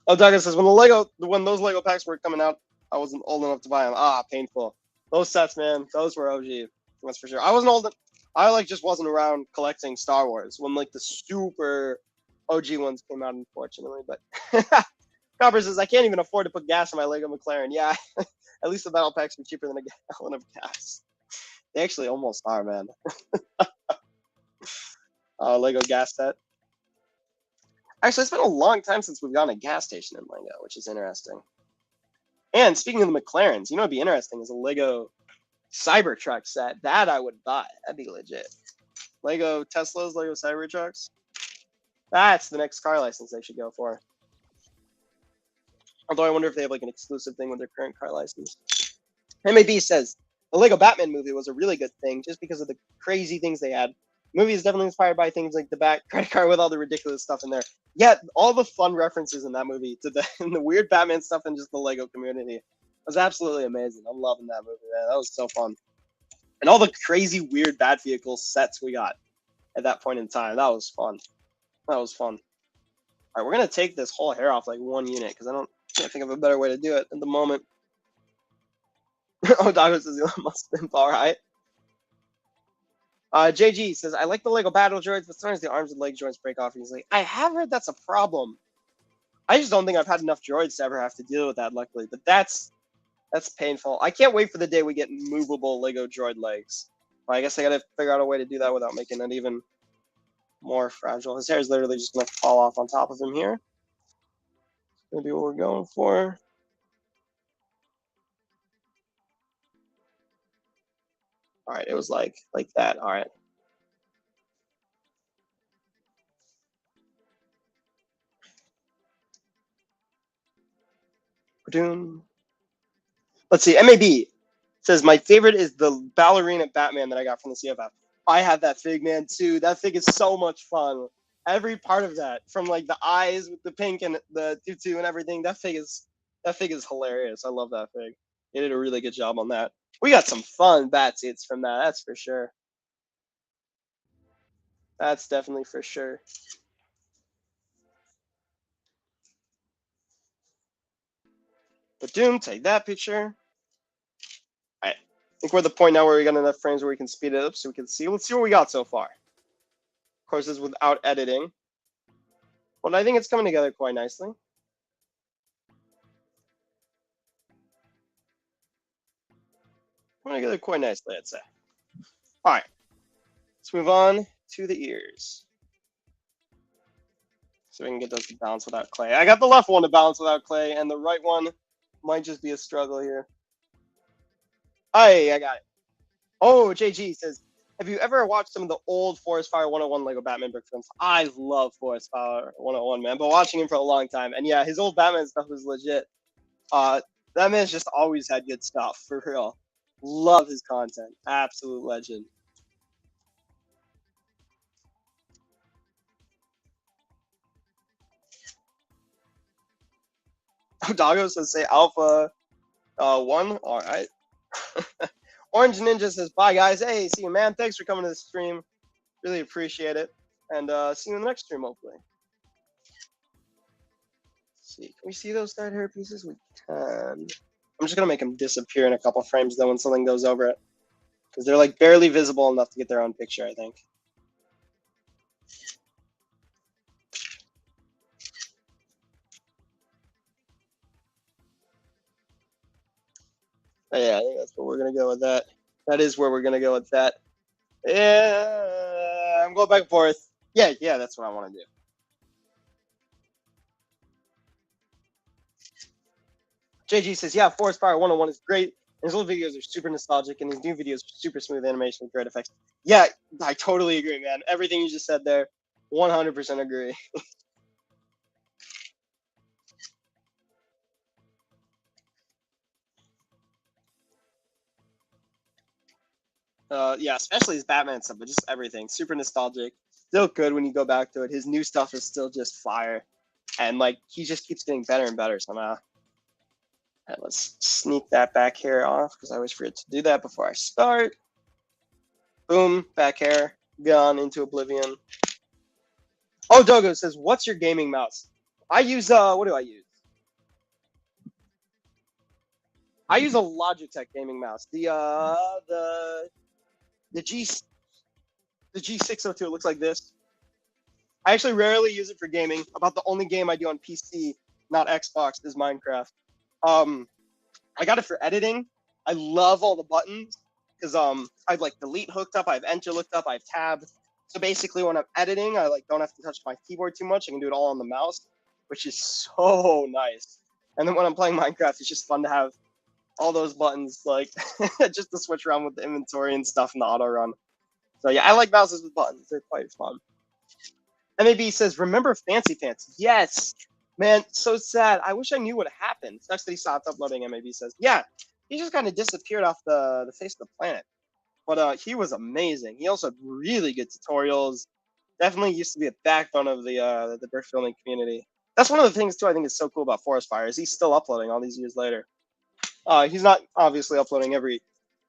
Oh, Douglas says, when those Lego packs were coming out, I wasn't old enough to buy them. Painful. Those sets, man, those were OG. That's for sure. I wasn't old. I like just wasn't around collecting Star Wars when like the super OG ones came out, unfortunately. But Copper says, I can't even afford to put gas in my Lego McLaren. Yeah, at least the battle packs are cheaper than a gallon of gas. They actually almost are, man. Lego gas set. Actually, it's been a long time since we've gone to a gas station in Lego, which is interesting. And speaking of the McLarens, you know what'd be interesting is a Lego Cybertruck set. That I would buy. That'd be legit. Lego Teslas, Lego Cybertrucks. That's the next car license they should go for. Although I wonder if they have like an exclusive thing with their current car license. MAB says the Lego Batman movie was a really good thing just because of the crazy things they had. The movie is definitely inspired by things like the Bat credit card with all the ridiculous stuff in there. Yeah, all the fun references in that movie to the and the weird Batman stuff and just the Lego community was absolutely amazing. I'm loving that movie, man. That was so fun. And all the crazy weird Bat vehicle sets we got at that point in time. That was fun. That was fun. All right, we're gonna take this whole hair off like one unit because can't think of a better way to do it at the moment. Oh, Doggo says Elon Musk been all right. JG says I like the Lego battle droids, but sometimes the arms and leg joints break off. And he's like, I have heard that's a problem. I just don't think I've had enough droids to ever have to deal with that, luckily. But that's painful. I can't wait for the day we get movable Lego droid legs. Well, I guess I gotta figure out a way to do that without making it even more fragile. His hair is literally just gonna fall off on top of him here. Gonna be what we're going for. All right, it was like that. All right. Let's see. MAB says my favorite is the ballerina Batman that I got from the CFF. I have that fig, man, too. That fig is so much fun. Every part of that, from like the eyes with the pink and the tutu and everything, that fig is hilarious. I love that fig. They did a really good job on that. We got some fun bat suits from that. That's for sure. That's definitely for sure. But Doom, take that picture. All right. I think we're at the point now where we got enough frames where we can speed it up so we can see. Let's see what we got so far. Of course, this is without editing. But I think it's coming together quite nicely. Coming together quite nicely, I'd say. All right. Let's move on to the ears. So we can get those to balance without clay. I got the left one to balance without clay, and the right one might just be a struggle here. I got it. Oh, JG says, have you ever watched some of the old Forest Fire 101 Lego Batman brick films? I love Forest Fire 101, man. But watching him for a long time. And yeah, his old Batman stuff was legit. That man's just always had good stuff, for real. Love his content. Absolute legend. Doggo says, say Alpha 1. All right. Orange Ninja says, bye, guys. Hey, see you, man. Thanks for coming to the stream. Really appreciate it. And see you in the next stream, hopefully. Let's see. Can we see those third hair pieces? We can. I'm just going to make them disappear in a couple frames, though, when something goes over it. Because they're, like, barely visible enough to get their own picture, I think. But yeah, I think that's where we're going to go with that. That is where we're going to go with that. Yeah, I'm going back and forth. Yeah, that's what I want to do. JG says, yeah, Forest Fire 101 is great. His old videos are super nostalgic, and his new videos are super smooth animation with great effects. Yeah, I totally agree, man. Everything you just said there, 100% agree. Yeah, especially his Batman stuff, but just everything. Super nostalgic. Still good when you go back to it. His new stuff is still just fire. And, like, he just keeps getting better and better somehow. Right, let's sneak that back hair off because I always forget to do that before I start. Boom, back hair, gone into oblivion. Oh, Dogo says, what's your gaming mouse? I use, what do I use? I use a Logitech gaming mouse. The G602, it looks like this. I actually rarely use it for gaming. About the only game I do on PC, not Xbox, is Minecraft. I got it for editing. I love all the buttons because I have like delete hooked up, I have enter hooked up, I have tab. So basically, when I'm editing, I like don't have to touch my keyboard too much. I can do it all on the mouse, which is so nice. And then when I'm playing Minecraft, it's just fun to have all those buttons, like just to switch around with the inventory and stuff in the auto run. So yeah, I like mouses with buttons. They're quite fun. MAB says, remember Fancy Pants? Yes. Man, so sad. I wish I knew what happened. Sucks that he stopped uploading, MAB says. Yeah, he just kind of disappeared off the face of the planet. But he was amazing. He also had really good tutorials. Definitely used to be a backbone of the brick filming community. That's one of the things too I think is so cool about Forest Fire is he's still uploading all these years later. He's not obviously uploading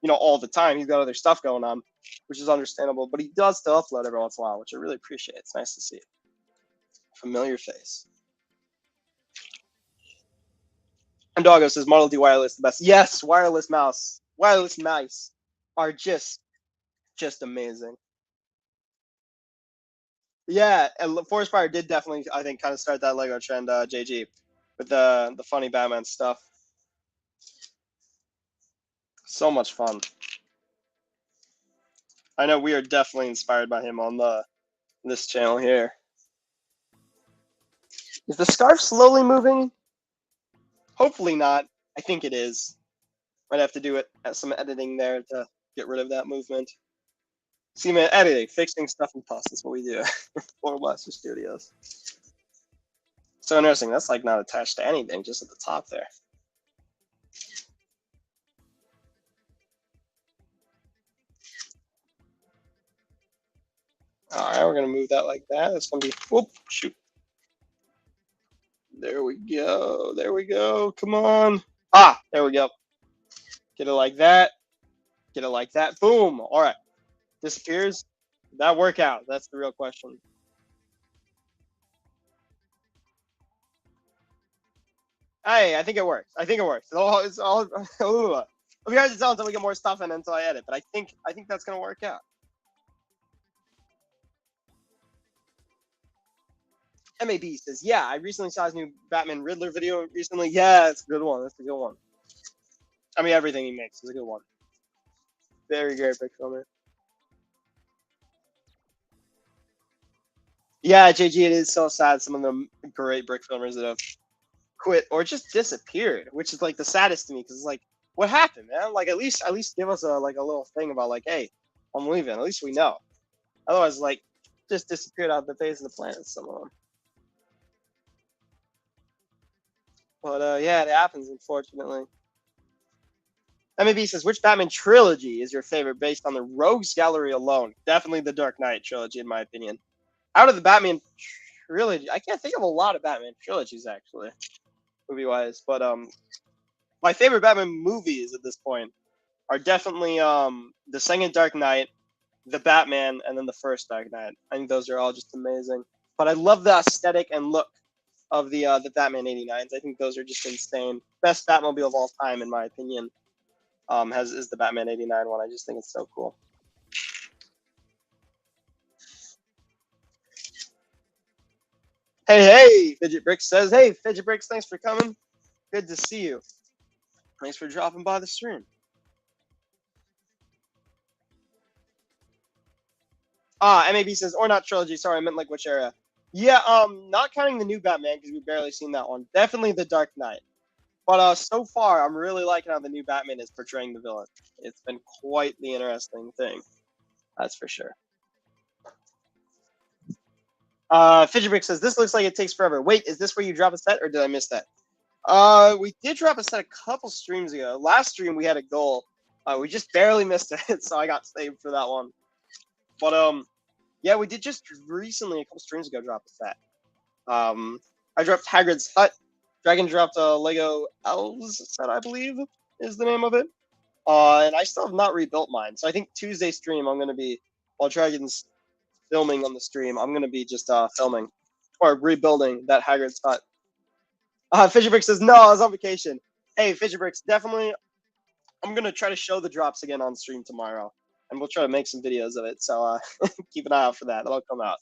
all the time. He's got other stuff going on, which is understandable. But he does still upload every once in a while, which I really appreciate. It's nice to see. Familiar face. And Doggo says Model D wireless the best. Yes, wireless mice are just amazing. Yeah, and Forest Fire did definitely, I think, kind of start that Lego trend, JG, with the funny Batman stuff. So much fun. I know we are definitely inspired by him on this channel here. Is the scarf slowly moving? Hopefully not. I think it is. Might have to do some editing there to get rid of that movement. See, man, editing, fixing stuff in post is what we do. Four Blaster Studios. So interesting. That's like not attached to anything, just at the top there. All right, we're gonna move that like that. That's gonna be. Whoop! Shoot. There we go. There we go. Come on. Ah, there we go. Get it like that. Get it like that. Boom. All right. Disappears. Did that work out? That's the real question. Hey, I think it works. I think it works. It's all I'll be hard to tell until we get more stuff in until I edit, but I think that's gonna work out. MAB says, yeah, I recently saw his new Batman Riddler video recently. Yeah, it's a good one. That's a good one. I mean, everything he makes is a good one. Very great brick filmer. Yeah, JG, it is so sad. Some of the great brick filmers that have quit or just disappeared, which is like the saddest to me because it's like, what happened, man? Like at least give us a little thing about like, hey, I'm leaving. At least we know. Otherwise, like, just disappeared off the face of the planet. Some of them. But yeah, it happens unfortunately. MAB says, which Batman trilogy is your favorite based on the Rogues Gallery alone? Definitely the Dark Knight trilogy, in my opinion. Out of the Batman trilogy, I can't think of a lot of Batman trilogies actually, movie-wise. But my favorite Batman movies at this point are definitely the second Dark Knight, the Batman, and then the first Dark Knight. I think those are all just amazing. But I love the aesthetic and look of the Batman '89s. I think those are just insane. Best Batmobile of all time, in my opinion. Is the Batman '89 one. I just think it's so cool. Hey, Fidget Bricks says, hey, Fidget Bricks, thanks for coming. Good to see you. Thanks for dropping by the stream. MAB says, or not trilogy. Sorry, I meant like which era. Yeah, not counting the new Batman because we've barely seen that one. Definitely the Dark Knight. But so far, I'm really liking how the new Batman is portraying the villain. It's been quite the interesting thing. That's for sure. Fidget Brick says, this looks like it takes forever. Wait, is this where you drop a set or did I miss that? We did drop a set a couple streams ago. Last stream we had a goal. We just barely missed it, so I got saved for that one. But yeah, we did just recently a couple streams ago drop a set. I dropped Hagrid's Hut. Dragon dropped a Lego Elves set, I believe, is the name of it. And I still have not rebuilt mine. So I think Tuesday stream I'm gonna be while Dragon's filming on the stream. I'm gonna be just filming or rebuilding that Hagrid's Hut. Fisherbrick says no, I was on vacation. Hey, Fisherbricks, definitely. I'm gonna try to show the drops again on stream tomorrow, and we'll try to make some videos of it. So keep an eye out for that. That'll come out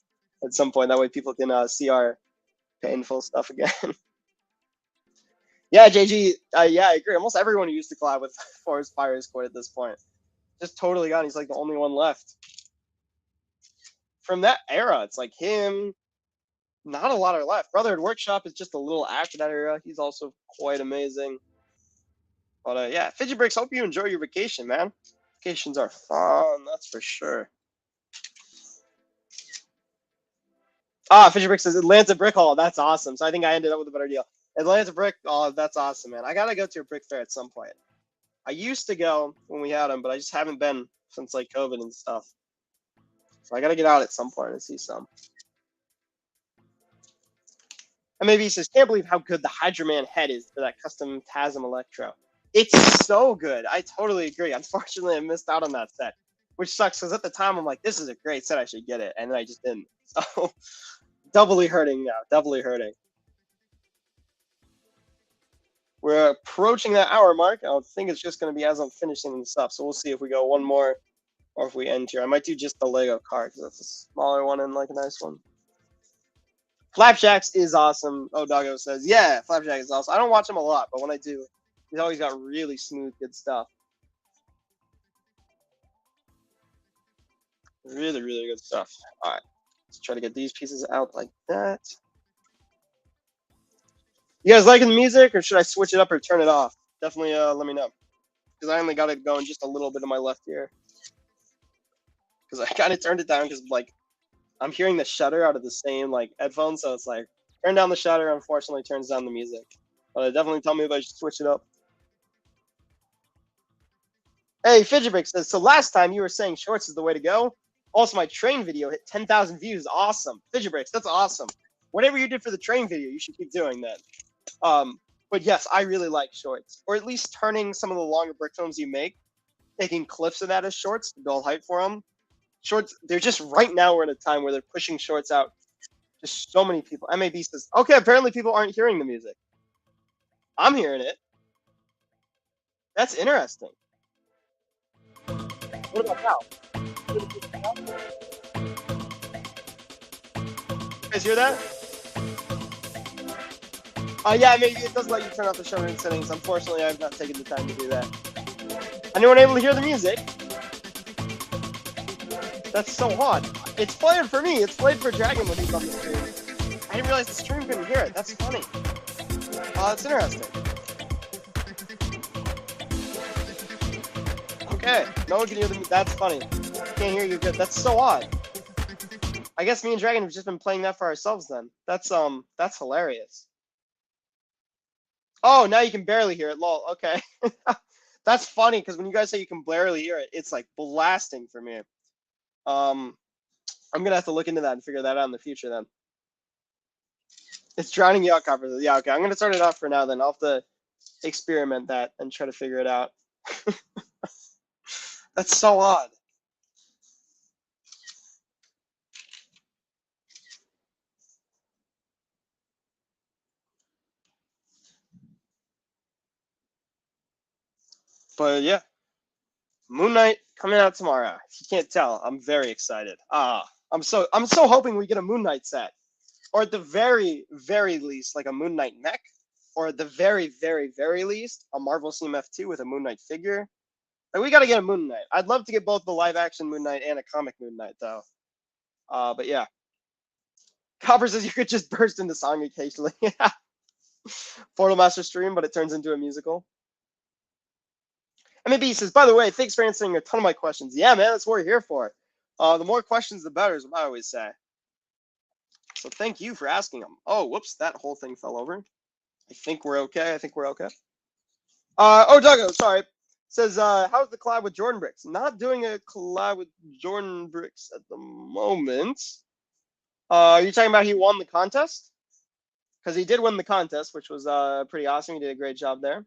at some point. That way people can see our painful stuff again. Yeah, JG. Yeah, I agree. Almost everyone who used to collab with Forest Fire is quit at this point. Just totally gone. He's like the only one left. From that era, it's like him. Not a lot are left. Brotherhood Workshop is just a little after that era. He's also quite amazing. But yeah, Fidget Bricks, hope you enjoy your vacation, man. Vacations are fun, that's for sure. Ah, Fisher Brick says Atlanta Brick Hall. That's awesome. So I think I ended up with a better deal. Atlanta Brick. Oh, that's awesome, man. I gotta go to a brick fair at some point. I used to go when we had them, but I just haven't been since like COVID and stuff. So I gotta get out at some point and see some. And maybe he says, can't believe how good the Hydra Man head is for that custom TASM Electro. It's so good. I totally agree. Unfortunately, I missed out on that set, which sucks because at the time I'm like, this is a great set. I should get it. And then I just didn't. So doubly hurting now. Doubly hurting. We're approaching that hour mark. I think it's just going to be as I'm finishing this up. So we'll see if we go one more or if we end here. I might do just the Lego car because that's a smaller one and like a nice one. Flapjacks is awesome. Oh, Doggo says, yeah, Flapjack is awesome. I don't watch him a lot, but when I do, he's always got really smooth, good stuff. Really, really good stuff. All right, let's try to get these pieces out like that. You guys liking the music, or should I switch it up or turn it off? Definitely let me know, because I only got it going just a little bit in my left ear. Because I kind of turned it down because like I'm hearing the shutter out of the same like headphones, so it's like turn down the shutter. Unfortunately, turns down the music. But definitely tell me if I should switch it up. Hey, Fidgetbrick says, so last time you were saying shorts is the way to go. Also, my train video hit 10,000 views. Awesome. Fidgetbricks, that's awesome. Whatever you did for the train video, you should keep doing that. But yes, I really like shorts. Or at least turning some of the longer brick films you make, taking clips of that as shorts to build hype for them. Shorts, they're just right now we're in a time where they're pushing shorts out. Just so many people. MAB says, okay, apparently people aren't hearing the music. I'm hearing it. That's interesting. What about now? You guys hear that? Yeah, maybe it does let you turn off the shutter in settings. Unfortunately, I've not taken the time to do that. Anyone able to hear the music? That's so odd. It's playing for me. It's played for Dragon when he's on the stream. I didn't realize the stream couldn't hear it. That's funny. It's interesting. Okay, no one can hear the music. That's funny. Can't hear you good. That's so odd. I guess me and Dragon have just been playing that for ourselves then. That's hilarious. Oh, now you can barely hear it. Lol. Okay. That's funny because when you guys say you can barely hear it, it's like blasting for me. I'm gonna have to look into that and figure that out in the future then. It's drowning you out, Copper. Yeah, okay. I'm gonna turn it off for now then. I'll have to experiment that and try to figure it out. That's so odd. But yeah, Moon Knight coming out tomorrow. If you can't tell, I'm very excited. I'm so hoping we get a Moon Knight set, or at the very least, like a Moon Knight mech, or at the very least, a Marvel CMF2 with a Moon Knight figure. Like we got to get a Moon Knight. I'd love to get both the live action Moon Knight and a comic Moon Knight though. But yeah, Copper says you could just burst into song occasionally. Portal Master stream, but it turns into a musical. MAB says, by the way, thanks for answering a ton of my questions. Yeah, man, that's what we're here for. The more questions, the better, is what I always say. So thank you for asking them. Oh, whoops, that whole thing fell over. I think we're okay. Oh, Duggo, sorry. Says, how's the collab with Jordan Bricks? Not doing a collab with Jordan Bricks at the moment. Are you talking about he won the contest? Because he did win the contest, which was pretty awesome. He did a great job there.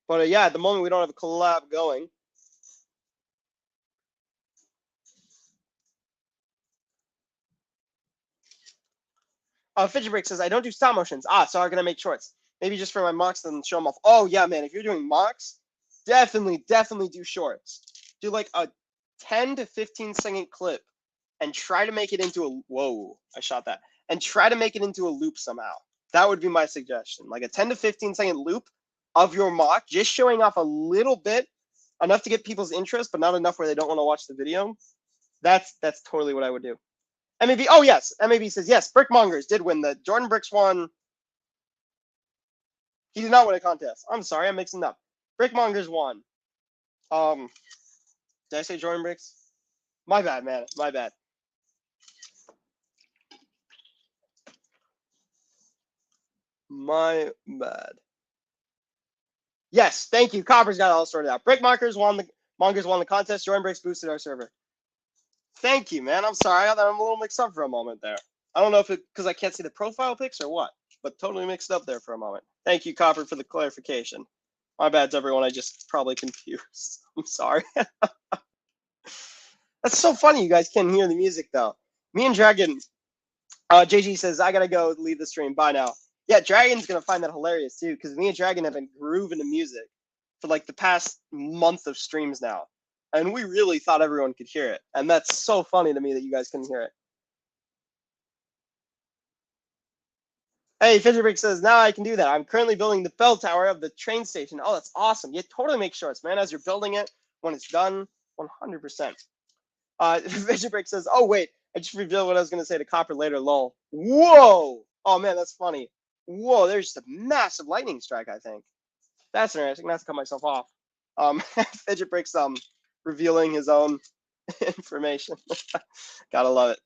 But yeah, at the moment we don't have a collab going. Fidget Break says, I don't do stop motions. So I'm going to make shorts. Maybe just for my mocks and show them off. Oh, yeah, man. If you're doing mocks, definitely do shorts. Do like a 10 to 15 second clip and try to make it into a... Whoa, I shot that. And try to make it into a loop somehow. That would be my suggestion. Like a 10 to 15 second loop of your mock, just showing off a little bit, enough to get people's interest, but not enough where they don't want to watch the video. That's totally what I would do. MAB, oh yes, MAB says yes. Brickmongers did win the Jordan Bricks won. He did not win a contest. I'm sorry, I'm mixing up. Brickmongers won. Did I say Jordan Bricks? My bad, man. My bad. My bad. Yes, thank you. Copper's got it all sorted out. Brickmongers won the contest. Jordan Bricks boosted our server. Thank you, man. I'm sorry. I'm a little mixed up for a moment there. I don't know if it because I can't see the profile pics or what, but totally mixed up there for a moment. Thank you, Copper, for the clarification. My bad to everyone. I just probably confused. I'm sorry. That's so funny. You guys can't hear the music though. Me and Dragon. JG says I gotta go leave the stream. Bye now. Yeah, Dragon's gonna find that hilarious too, because me and Dragon have been grooving to music for like the past month of streams now, and we really thought everyone could hear it, and that's so funny to me that you guys couldn't hear it. Hey, Fidgetbrick says now I can do that. I'm currently building the bell tower of the train station. Oh, that's awesome. Yeah, totally make shorts, man. As you're building it, when it's done, 100%. Fidgetbrick says, oh wait, I just revealed what I was gonna say to Copper later. Lol. Whoa. Oh man, that's funny. Whoa, there's just a massive lightning strike, I think. That's interesting. I'm gonna have to cut myself off. Fidgetbrick's revealing his own information. Gotta love it.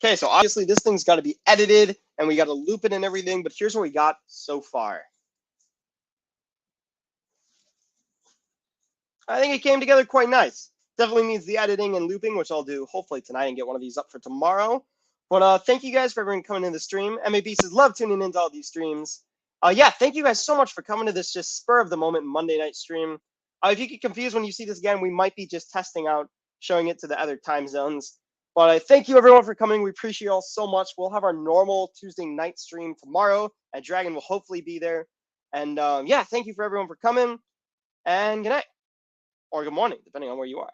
Okay, so obviously this thing's got to be edited and we got to loop it and everything, but here's what we got so far. I think it came together quite nice. Definitely needs the editing and looping, which I'll do hopefully tonight and get one of these up for tomorrow. But thank you guys for everyone coming in the stream. MAB says, love tuning into all these streams. Yeah, thank you guys so much for coming to this just spur of the moment Monday night stream. If you get confused when you see this again, we might be just testing out, showing it to the other time zones. But thank you everyone for coming. We appreciate you all so much. We'll have our normal Tuesday night stream tomorrow, and Dragon will hopefully be there. And yeah, thank you for everyone for coming, and good night. Or good morning, depending on where you are.